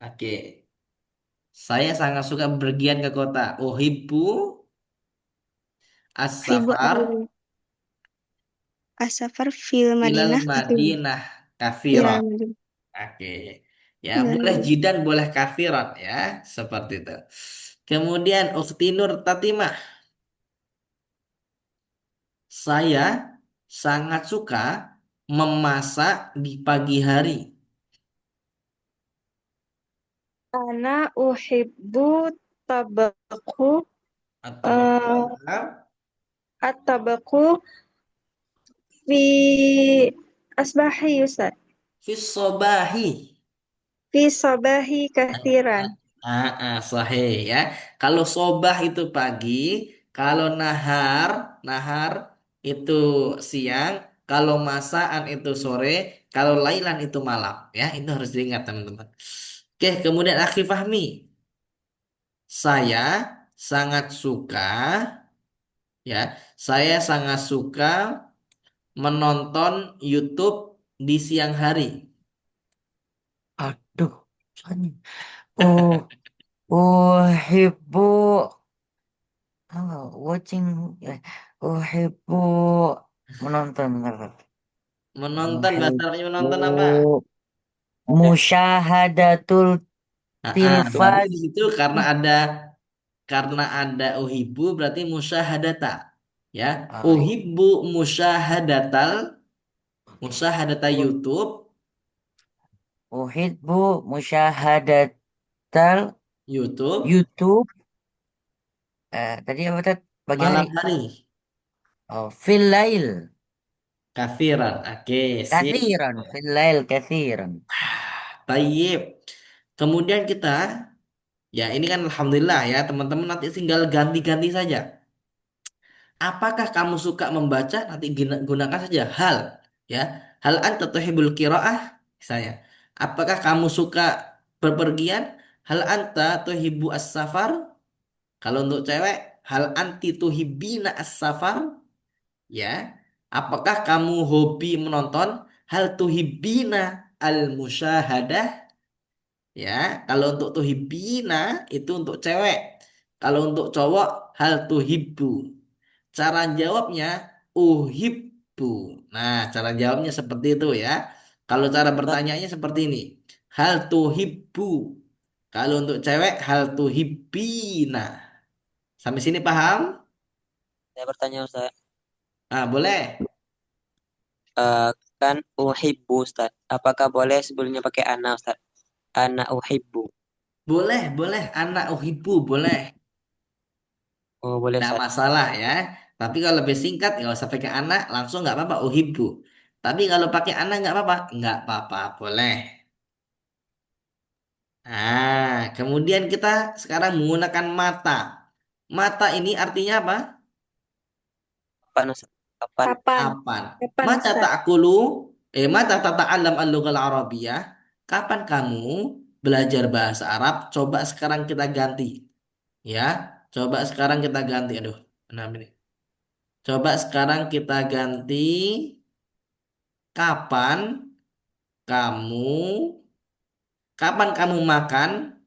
Oke. Saya sangat suka berpergian ke kota. Uhibbu Uhibbu as-safar as-safar fil ilal Madinah atau Madinah ilal kafiran. Madinah. Oke. Ya, Ilal boleh Madinah. jidan, boleh kafiran ya, seperti itu. Kemudian Ukhti Nur Tatimah, saya sangat suka memasak di pagi hari. Ana uhibbu tabaku Atau at-tabaku fi asbahi Ustaz. fis sobahi. Fi sabahi kathiran. Sahih ya. Kalau sobah itu pagi, kalau nahar, nahar itu siang, kalau masaan itu sore, kalau lailan itu malam. Ya, itu harus diingat teman-teman. Oke, kemudian Akhi Fahmi, saya sangat suka, ya, saya sangat suka menonton YouTube di siang hari. Aduh, soalnya. Oh, uhibbu. Watching. Uhibbu. Menonton. Menonton bahasa Arabnya Uhibbu. menonton apa? Musyahadatul Berarti tilfaz. di situ karena ada uhibbu berarti musyahadata. Ya, Ah, uhibbu musyahadata YouTube, uhibbu musyahadatal YouTube YouTube. Tadi apa tadi? Pagi hari. malam hari. Oh, fil lail. Kafiran. Oke, sip. Kathiran. Fil lail kathiran. Tayyib. Kemudian kita, ya ini kan alhamdulillah ya teman-teman, nanti tinggal ganti-ganti saja. Apakah kamu suka membaca? Nanti gunakan saja hal, ya. Hal anta tuhibbul qiraah, misalnya. Apakah kamu suka berpergian? Hal anta tuhibbu as-safar? Kalau untuk cewek, hal anti tuhibbina as-safar? Ya. Apakah kamu hobi menonton? Hal tuhibbina al-musyahadah? Ya, kalau untuk tuhibina itu untuk cewek. Kalau untuk cowok, hal tuhibbu. Cara jawabnya uhibbu. Nah, cara jawabnya seperti itu ya. Kalau cara Ustaz, bertanyanya seperti ini. Hal tuhibbu. Kalau untuk cewek, hal tuhibbina. Sampai sini paham? saya bertanya Ustaz. Ah, boleh. Eh, kan uhibbu Ustaz. Apakah boleh sebelumnya pakai ana Ustaz? Ana uhibbu. Boleh, boleh. Anak uhibbu, boleh. Oh, boleh Tidak Ustaz. masalah ya. Tapi kalau lebih singkat, nggak usah pakai anak, langsung nggak apa-apa, uhibbu. Tapi kalau pakai anak nggak apa-apa, nggak apa-apa, boleh. Kemudian kita sekarang menggunakan mata. Mata ini artinya apa? Kapan Ustaz? Kapan? Kapan? Kapan? Kapan Mata Ustaz? ta'kulu, mata tata'allam al-lughal arabiyyah. Kapan kamu belajar bahasa Arab? Coba sekarang kita ganti. Ya, coba sekarang kita ganti. Aduh, kenapa ini? Coba sekarang kita ganti. Kapan kamu kapan kamu makan?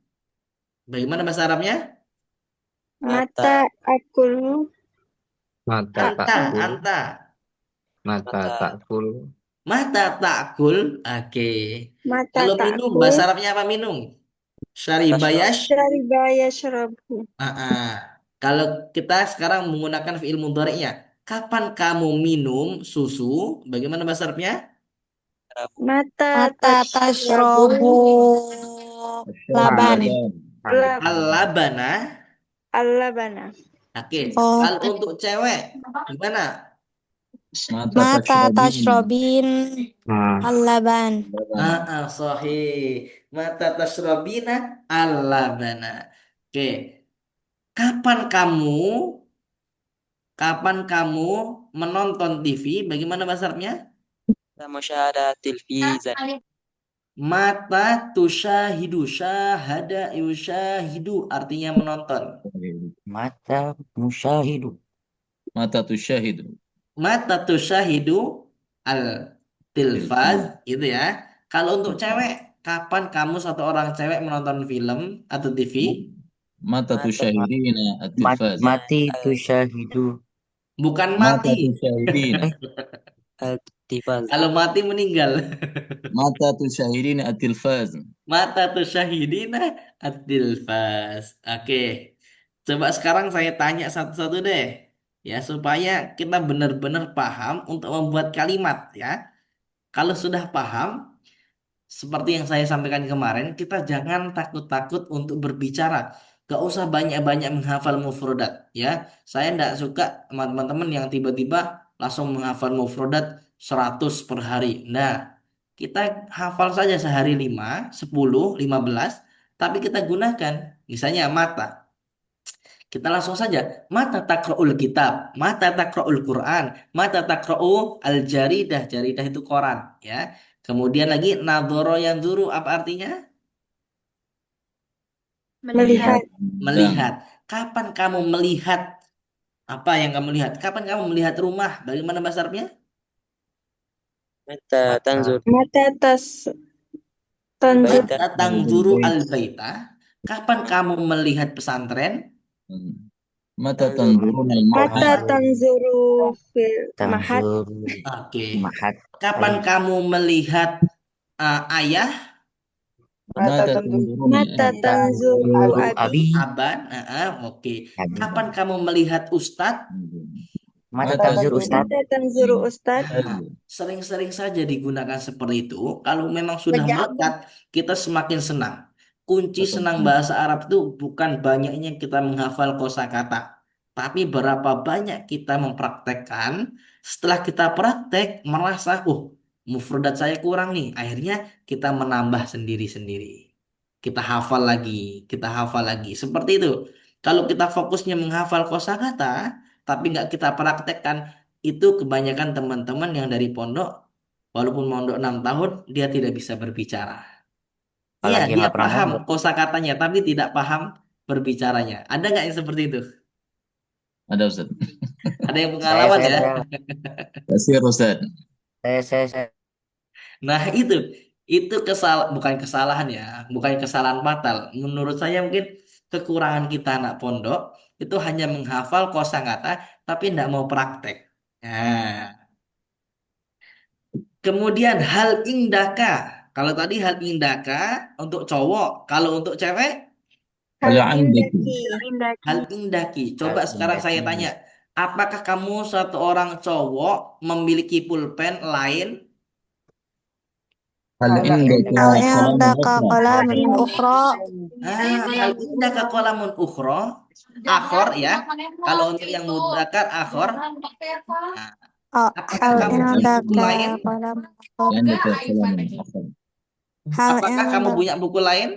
Bagaimana bahasa Arabnya? Mata. Mata akulu Mata Anta, takul, anta. mata Mata. takul, Mata takul. Oke. mata Kalau minum, takul bahasa Arabnya apa minum? Tashrab. Syaribayash. syaribaya syarabu. Ah, ah. Kalau kita sekarang menggunakan fi'il mudhari'nya. Kapan kamu minum susu? Bagaimana bahasa Arabnya? Mata Mata tashrabu tashrobu laban. Laban. Al-labana. al-labana. Oke, Oh, kalau untuk cewek gimana? Mata mata tashrabin. tashrobin al-laban. Laban. Sahih. Mata tasrobina al-labana. Oke, kapan kamu kapan kamu menonton TV? Bagaimana bahasa Arabnya? مشاهدة التلفزيون. Mata tusyahidu, syahada yusyahidu artinya menonton. Mata musyahidu. Mata tusyahidu. Mata tusyahidu al tilfaz Tilfaz. itu ya. Kalau untuk cewek, kapan kamu satu orang cewek menonton film atau TV? Mata متى tusyahidina at-tilfaz. Mati tusyahidu. Bukan Mata mati. tusyahidina. التلفاز. Kalau mati meninggal. Mata tusyahidina at-tilfaz. Mata tusyahidina at-tilfaz. Oke. Coba sekarang saya tanya satu-satu deh. Ya, supaya kita benar-benar paham untuk membuat kalimat ya. Kalau sudah paham, seperti yang saya sampaikan kemarin, kita jangan takut-takut untuk berbicara. Gak usah banyak-banyak menghafal mufrodat ya. Saya tidak suka sama teman-teman yang tiba-tiba langsung menghafal mufrodat 100 per hari. Nah, kita hafal saja sehari 5, 10, 15, tapi kita gunakan. Misalnya mata. Kita langsung saja. Mata takra'ul kitab. Mata takra'ul Quran. Mata takra'u al-jaridah. Jaridah itu koran. Ya. Kemudian lagi nadhoro yang duru. Apa artinya? Melihat. Melihat. Kapan kamu melihat? Apa yang kamu lihat? Kapan kamu melihat rumah? Bagaimana bahasa Arabnya? متى Mata تنظر Mata tanzur. بيتا. Mata tangzuru al-baita. Kapan kamu melihat pesantren? Mata تنظر tanzuruna Mata al-ma'had. tanzuru fil mahat. tanzuru Oke. mahat. Kapan kamu melihat ayah? Mata tanzuruna Mata al-abi. tanzuru Tanzuru abi. abi. Aban? Oke. Abi. Kapan kamu melihat ustadz? Mata tanzuru ustad. Mata tanzuru ustad. Sering-sering saja digunakan seperti itu. Kalau memang sudah melekat, kita semakin senang. Kunci senang bahasa Arab itu bukan banyaknya kita menghafal kosakata, tapi berapa banyak kita mempraktekkan. Setelah kita praktek, merasa, mufradat saya kurang nih. Akhirnya kita menambah sendiri-sendiri. Kita hafal lagi, kita hafal lagi. Seperti itu. Kalau kita fokusnya menghafal kosakata, tapi nggak kita praktekkan, itu kebanyakan teman-teman yang dari pondok, walaupun mondok 6 tahun, dia tidak bisa berbicara. Iya, Apalagi yang dia nggak pernah paham mondok. kosakatanya, tapi tidak paham berbicaranya. Ada nggak yang seperti itu? Ada Ustaz. Ada yang Saya pengalaman saya ya? saya Kasir Ustaz. saya. Nah, bukan kesalahan ya, bukan kesalahan fatal. Menurut saya mungkin kekurangan kita anak pondok itu hanya menghafal kosakata, tapi tidak mau praktek. Nah, kemudian hal indaka. Kalau tadi hal indaka untuk cowok, kalau untuk cewek Hal Hal indaki. indaki. hal indaki. Coba Hal sekarang saya indaki. tanya, apakah kamu satu orang cowok memiliki pulpen lain? Hal indaka Hal kalamun indaka ukhra. qalamun ukhra. Hal indaka qalamun ukhra, akhor ya. Kalau untuk yang mudzakkar akhor. Nah, apakah Hal kamu punya buku indaka lain? qalamun ukhra. Indaka kalamun ukhra. Hal Apakah kamu indaka punya buku lain?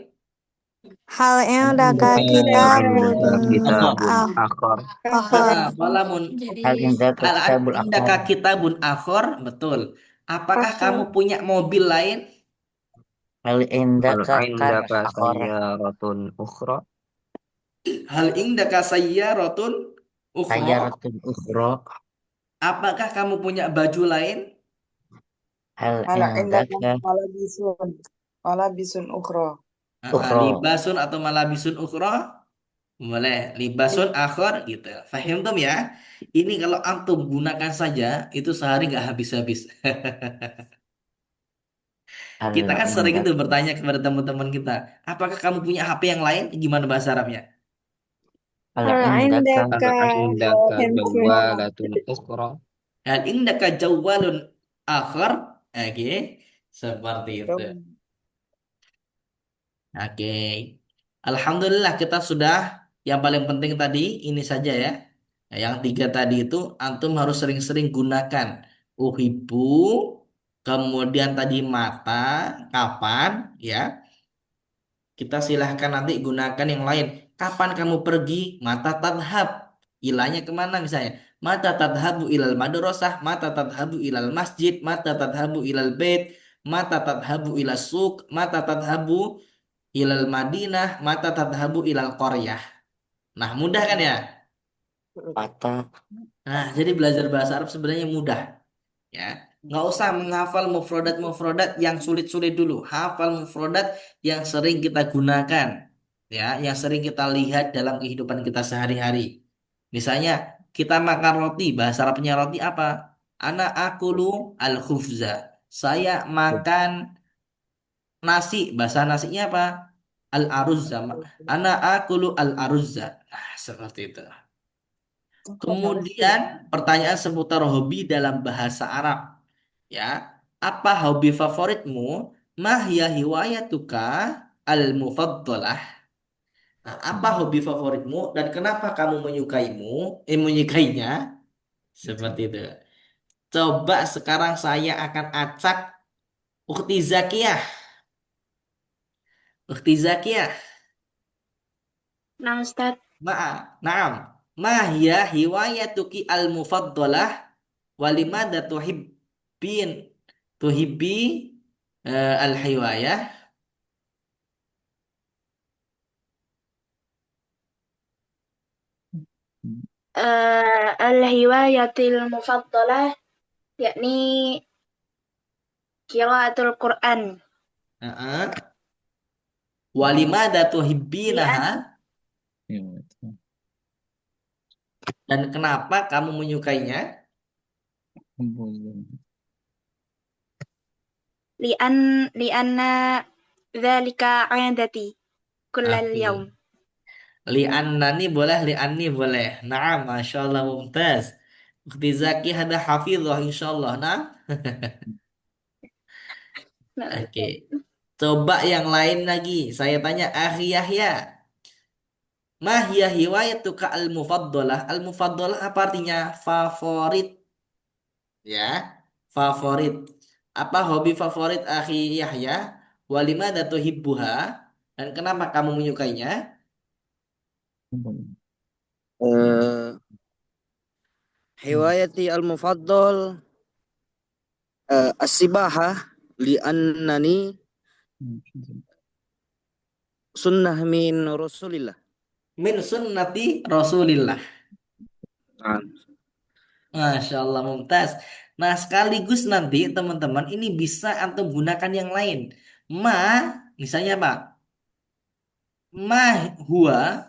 hal indaka Indaka kitabun Kitabun akhor. akhar. Qalamun. Hal indaka Hal kitabul indaka akhor. kitabun akhor, betul. Apakah Akhor. kamu punya mobil lain? Hal Hal indaka kar indaka akhor. sayyaratun ukhra. Hal indaka sayyaratun ukhra. Sayaratun ukhra. Apakah kamu punya baju lain? Hal Hal indaka indaka malabisun ukhra. ukhra. Libasun atau malabisun ukhra? Boleh. Libasun akhor gitu. Fahim tuh ya? Ini kalau antum gunakan saja, itu sehari nggak habis-habis. Hal Kita kan sering itu indaka bertanya kepada teman-teman kita, apakah kamu punya HP yang lain? Gimana bahasa Arabnya? Hal Hal indaka indaka Hal indaka handphone. jawalatun ukhra. Hal indaka jawwalun akhar? Oke, seperti itu. Oke. Alhamdulillah kita sudah yang paling penting tadi ini saja ya. Nah, yang tiga tadi itu antum harus sering-sering gunakan. Uhibbu, kemudian tadi mata, kapan ya. Kita silahkan nanti gunakan yang lain. Kapan kamu pergi? Mata tadhab. Ilahnya kemana misalnya? Mata tadhabu ilal madrasah, mata tadhabu ilal masjid, mata tadhabu ilal bait, mata tadhabu ilal suq, mata tadhabu ilal Madinah, mata tadhabu ilal qaryah. Nah, mudah kan ya? mata Nah, jadi belajar bahasa Arab sebenarnya mudah. Ya, nggak usah menghafal mufrodat-mufrodat yang sulit-sulit dulu. Hafal mufrodat yang sering kita gunakan. Ya, yang sering kita lihat dalam kehidupan kita sehari-hari. Misalnya, kita makan roti, bahasa Arabnya roti apa? Ana akulu al-khubza. Saya makan nasi, bahasa nasinya apa? Al-aruzza. Ana akulu al-aruzza. Nah, seperti itu. Kemudian pertanyaan seputar hobi dalam bahasa Arab. Ya, apa hobi favoritmu? Mahya hiwayatuka al-mufaddalah. Nah, apa hobi favoritmu dan kenapa kamu menyukainya? Seperti itu. Coba sekarang saya akan acak Ukti Zakiyah. Ukti Zakiyah. Nah, Ustadz. Naam. Mahya hiwayatuki al-mufaddalah walimada tuhibbi al-hiwayah. Al-hiwayatil mufaddalah yakni qiraatul Quran. Heeh. Walimada tuhibbinaha dan kenapa kamu menyukainya? Li'anna dzalika 'adati kullal Oke. yaum. Li'annani boleh, li'anni boleh. Naam, Masya Allah, mumtaz. Ukti Zaki ada hafizah insyaAllah. Nah, Nah, oke. Coba yang lain lagi. Saya tanya, Akhi Yahya. Mahya hiwayatuka al-mufaddalah. Al-mufaddalah apa artinya? Favorit. Ya, favorit. Apa hobi favorit Akhi Yahya? Walimada tuhibbuha? Dan kenapa kamu menyukainya? هوايتي المفضل السباحة لأنني سنة من رسول الله. Min sunnati Rasulillah. نعم. Masya Allah, mumtaz. Nah, sekaligus nanti teman-teman ini bisa antum gunakan yang lain. Ma, misalnya apa? Ma huwa,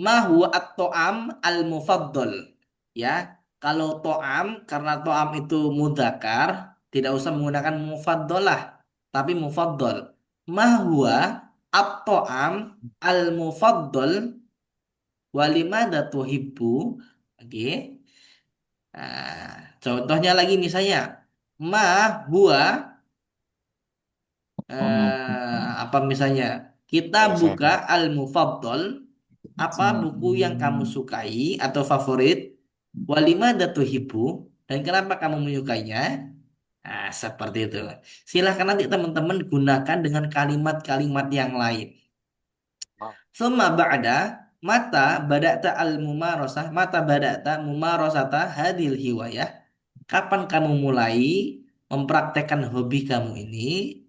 ma huwa at-to'am al-mufaddal. Ya, kalau to'am, karena to'am itu mudzakkar, tidak usah menggunakan mufaddalah, tapi mufaddal. Ma huwa at-to'am al-mufaddal walimada tuhibbu. Oke. Nah, contohnya lagi misalnya ma huwa apa misalnya kita buka al-mufaddal apa buku yang kamu sukai atau favorit walima datuhibu dan kenapa kamu menyukainya. Nah, seperti itu. Silahkan nanti teman-teman gunakan dengan kalimat-kalimat yang lain. Summa ba'da mata bada'ta mumarasata hadil hiwayah. Kapan kamu mulai mempraktekkan hobi kamu ini?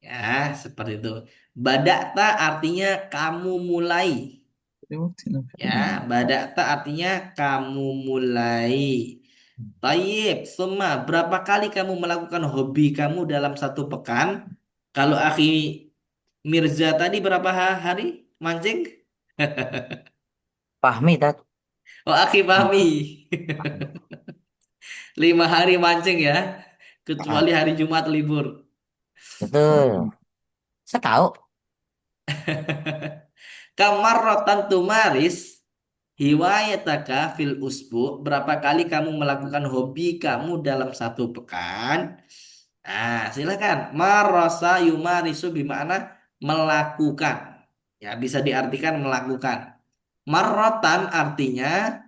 Ya, seperti itu. Bada'ta artinya kamu mulai. Ya, bada'ta artinya kamu mulai. Tayyib, summa berapa kali kamu melakukan hobi kamu dalam satu pekan? Kalau Akhi Mirza tadi berapa hari mancing? Fahmi tat. Oh, Akhi Fahmi. 5 hari mancing ya. Kecuali hari Jumat libur. Betul. Saya tahu. Kamar rotan tumaris. Hiwayataka fil usbu, berapa kali kamu melakukan hobi kamu dalam satu pekan? Nah, silakan. Marasa yumarisu bermakna melakukan. Ya, bisa diartikan melakukan. Marrotan artinya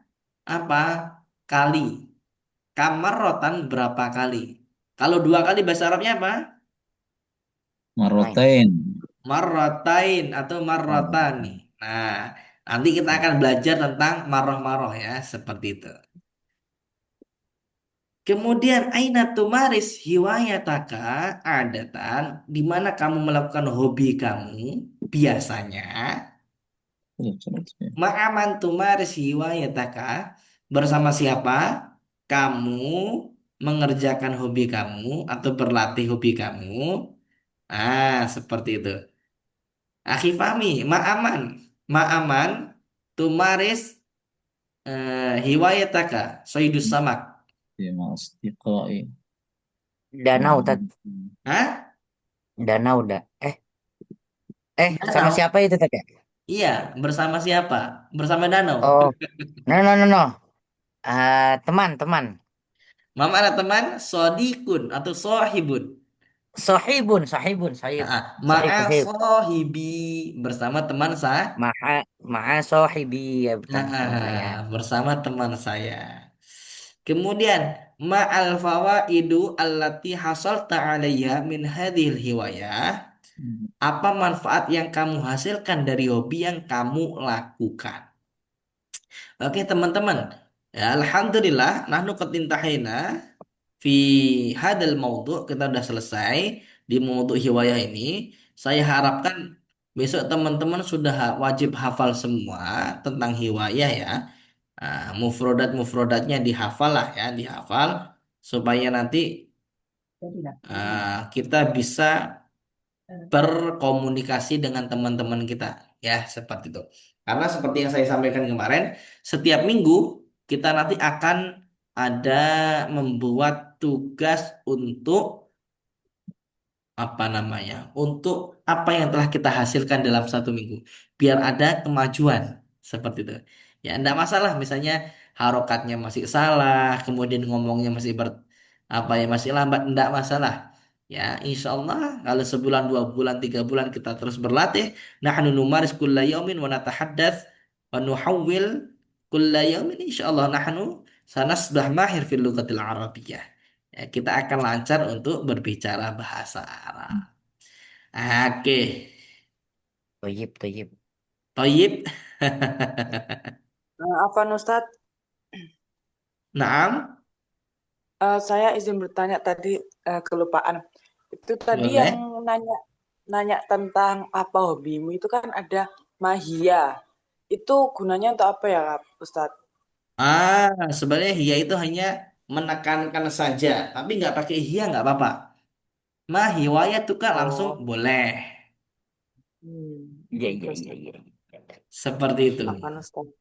apa? Kali. Kamarrotan berapa kali? Kalau dua kali bahasa Arabnya apa? Main. Marrotain. Marrotain atau marrotani. Nah, nanti kita akan belajar tentang marroh-marroh ya, seperti itu. Kemudian aina tumaris hiwayataka adatan di mana kamu melakukan hobi kamu biasanya ma'aman tumaris hiwayataka bersama siapa kamu mengerjakan hobi kamu atau berlatih hobi kamu. Seperti itu. Akhi Fahmi, ma'aman. Ma'aman tumaris hiwayataka soidus samak. Ya, mas. Iqra'i. Danau, Tat. Hah? Danau, dah. Sama Danau. siapa itu, Tat, ya? Iya, bersama siapa? Bersama danau. Oh, no, no, no, no. Teman. Mama ada teman sodikun atau sohibun. Sohibun, sahib. Ma'a Sahib. sohibi bersama teman saya. Maha sohibi, ya betul, teman saya. Bersama teman saya. Kemudian ma'al fawaidu allati hasalta 'alaiha min hadhil hiwayah. Apa manfaat yang kamu hasilkan dari hobi yang kamu lakukan? Oke, teman-teman. Ya, alhamdulillah nahnu qad intahayna fi hadal maudhu, kita udah selesai di maudhu hiwayah ini. Saya harapkan besok teman-teman sudah wajib hafal semua tentang hiwayah ya. Mufrodatnya dihafal lah ya, dihafal supaya nanti kita bisa berkomunikasi dengan teman-teman kita ya, seperti itu. Karena seperti yang saya sampaikan kemarin, setiap minggu kita nanti akan ada membuat tugas untuk apa namanya, untuk apa yang telah kita hasilkan dalam satu minggu, biar ada kemajuan seperti itu. Ya, enggak masalah misalnya harokatnya masih salah, kemudian ngomongnya masih apa ya masih lambat, enggak masalah. Ya, insya Allah kalau sebulan, 2 bulan, 3 bulan kita terus berlatih, nahnu numaris kulla yaumin wa natahaddath wa nuhawwil kulla yaumin, insya Allah nahnu sanasbah mahir fil lughatil arabiyyah. Ya, kita akan lancar untuk berbicara bahasa Arab. Oke, Toyib. Toyib. Afwan Ustadz, Naam, saya izin bertanya tadi, kelupaan. Itu tadi boleh. yang nanya tentang apa hobimu itu kan ada mahia. Itu gunanya untuk apa ya, Ustadz? Sebenarnya hia itu hanya menekankan saja, tapi nggak pakai hia nggak apa-apa. Mah hiwayat tuh kak langsung Oh, boleh. Iya. terus Seperti itu. Afwan Ustadz.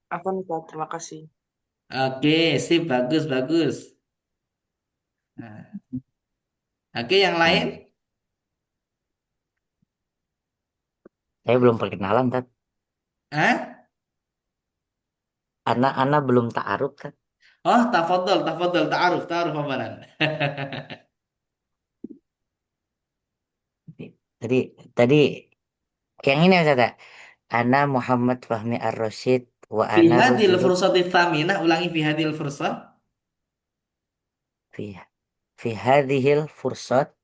Afwan Ustadz, terima kasih. Oke, sip, bagus. Nah, oke, yang lain? Saya belum perkenalan, Tat. Hah? Anak belum ta'aruf, Tat. Oh, tafadhol, ta'aruf hafalan. Tadi yang ini, Ustaz. Ana Muhammad Fahmi Ar-Rasyid wa Fi ana hadil rajulun fursati tsaminah, ulangi fi hadil fursah. fi fi hadhil fursat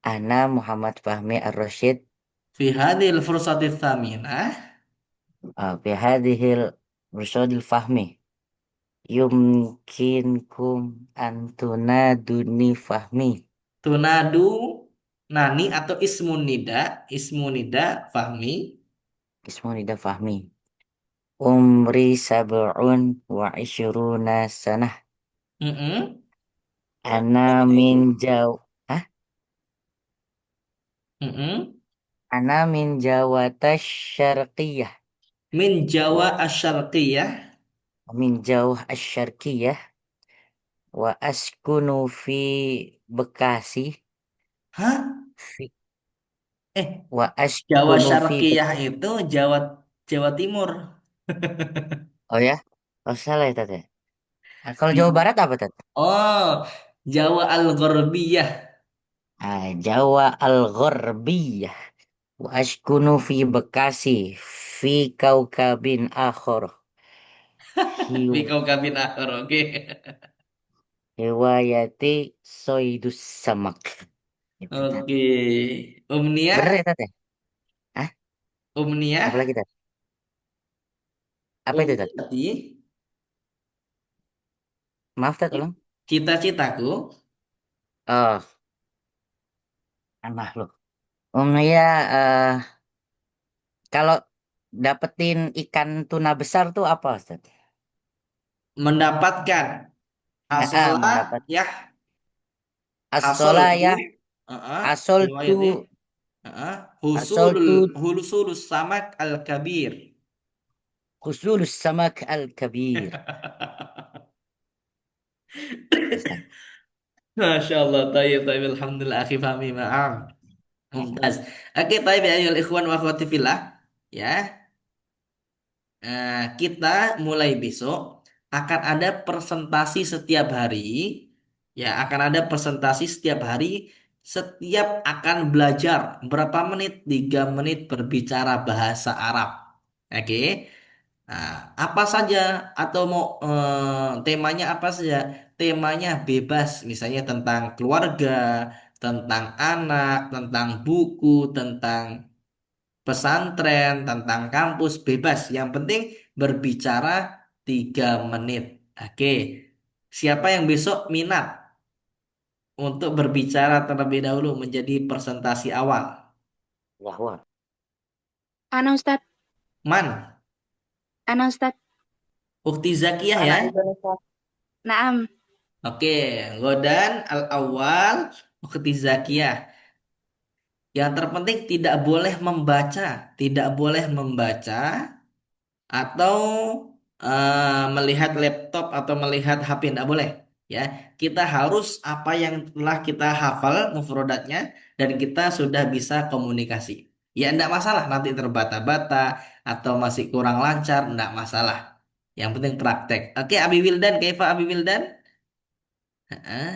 ana Muhammad Fahmi Ar-Rasyid Fi hadil fursati tsaminah. fi hadhil fursadil fahmi yumkinkum antuna duni fahmi Tunadu nani atau ismun nida fahmi. ismunida fahmi umri sab'un wa isyruna sanah Mm-mm. ana min jaw Hah? Mm-mm. Ana min Jawatash Syarqiyah Min Jawa wa Asyarqiyah. min Jauh Asyarqiyah wa askunu fi Bekasi Hah? fi Eh, Wa Jawa askunu fi Syarqiyah itu Jawa Jawa Timur. Oh ya? Oh salah ya Tete. Nah, kalau Jawa Barat apa Tete? Oh, Jawa Al-Gharbiyah. Jawa Al-Gharbiyah. Wa askunu fi Bekasi. Fi kaukabin akhor. Fi Bikau kabin akhir, oke. riwayati soidus samak. Itu Tete. Oke. Umniah, Bener ya Tete? Hah? umniah, Apalagi Tete? Apa itu umniah Tete? berarti Maaf Tete ulang. cita-citaku Oh, makhluk. Ya, kalau dapetin ikan tuna besar tuh apa Ustaz? mendapatkan hasolah Mendapat ya asola hasolku ya, heeh, asol riwayatnya tu, heeh, asol husulul tu hulusulus samak al-kabir. khusulus samak al-kabir. Ustaz. Masya Allah, tayyib, tayyib, alhamdulillah, akhi fahmi, ma'am. Mumtaz. Oke, tayyib, ya ayyuhal ikhwan wa akhwati fillah. Ya, kita mulai besok akan ada presentasi setiap hari. Ya, akan ada presentasi setiap hari. Setiap akan belajar berapa menit? 3 menit berbicara bahasa Arab. Oke. Nah, apa saja atau mau temanya apa saja? Temanya bebas, misalnya tentang keluarga, tentang anak, tentang buku, tentang pesantren, tentang kampus, bebas. Yang penting berbicara 3 menit. Oke. Siapa yang besok minat untuk berbicara terlebih dahulu menjadi presentasi awal? Wah. Ana Ustadz, Man, Ana Ustadz. Ukti Zakiyah ya. Anak Indonesia. Naam. Oke, Godan al-awwal Ukti Zakiyah. Yang terpenting tidak boleh membaca, tidak boleh membaca atau melihat laptop atau melihat HP, tidak boleh. Ya, kita harus apa yang telah kita hafal mufrodatnya dan kita sudah bisa komunikasi. Ya, tidak masalah nanti terbata-bata atau masih kurang lancar, tidak masalah. Yang penting praktek. Oke, Abi Wildan, kaifa Abi Wildan? Heeh.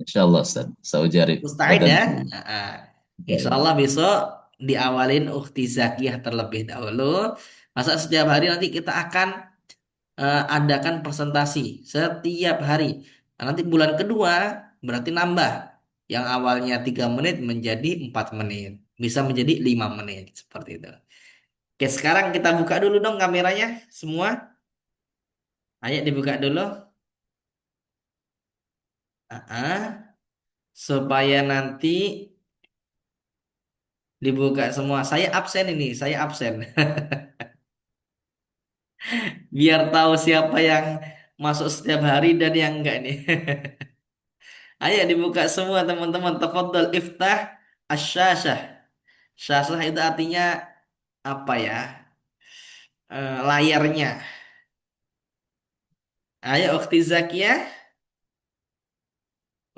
Insyaallah Ustaz. Saujarib Musta'id gadan. ya. Heeh. Insya Allah besok diawalin Ukhti Zakiyah terlebih dahulu. Masa setiap hari nanti kita akan adakan presentasi setiap hari. Nah, nanti bulan kedua berarti nambah. Yang awalnya 3 menit menjadi 4 menit. Bisa menjadi 5 menit. Seperti itu. Oke, sekarang kita buka dulu dong kameranya semua. Ayo dibuka dulu. Supaya nanti dibuka semua. Saya absen ini, saya absen. Biar tahu siapa yang masuk setiap hari dan yang enggak nih. Ayo dibuka semua teman-teman. Tafadhol iftah asyashah. Syashah itu artinya apa ya? Layarnya. Ayo Ukhti Zakiyah.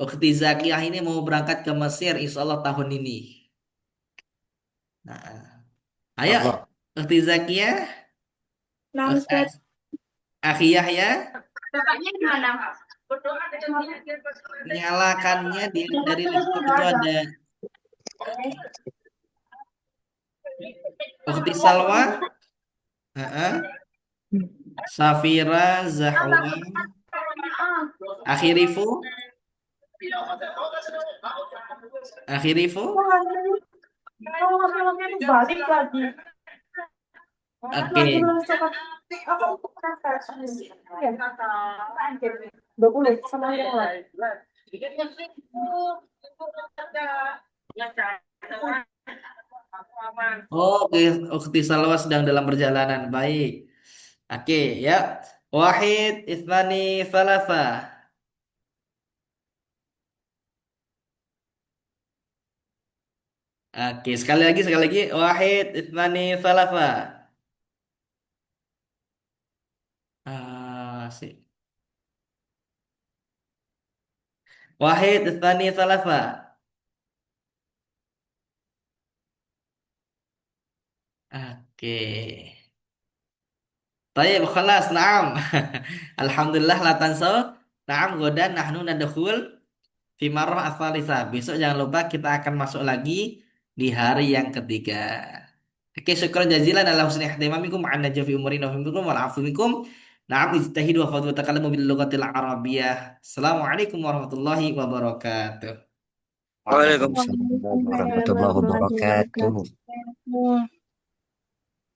Ukhti Zakiyah ini mau berangkat ke Mesir insya Allah tahun ini. Nah, ayo Allah. Ukhti Zakiyah. Naam Ustadz. Akhi Yahya. Kakaknya gimana? Nyalakannya dari laptop itu ada Ukhti Salwa. Heeh. Safira Zahwa. Akhirifu. Akhirifu. Balik lagi. Oke. Sama yang lain. Oh, oke. Ukhti Salwa sedang dalam perjalanan. Baik. Oke, ya. Wahid, Itsani, Thalatha. Oke, sekali lagi, sekali lagi. Wahid, Itsani, Thalatha. Sih. Wahid, Itsani, Thalatha. Oke. Tayyib khalas, na'am. Alhamdulillah la tansaw. Na'am godan nahnu nadkhul fi marrah ats-tsalitsah. Besok jangan lupa kita akan masuk lagi di hari yang ketiga. Oke, syukran jazilan ala husni ihtimamikum ma'an najwa fi umurina wa fikum wal afu minkum. Na'am ijtahidu wa fadlu takallamu bil lughatil arabiyyah. Assalamualaikum warahmatullahi wabarakatuh. Waalaikumsalam Waalaikumsalam Waalaikumsalam warahmatullahi warahmatullahi wabarakatuh. wabarakatuh.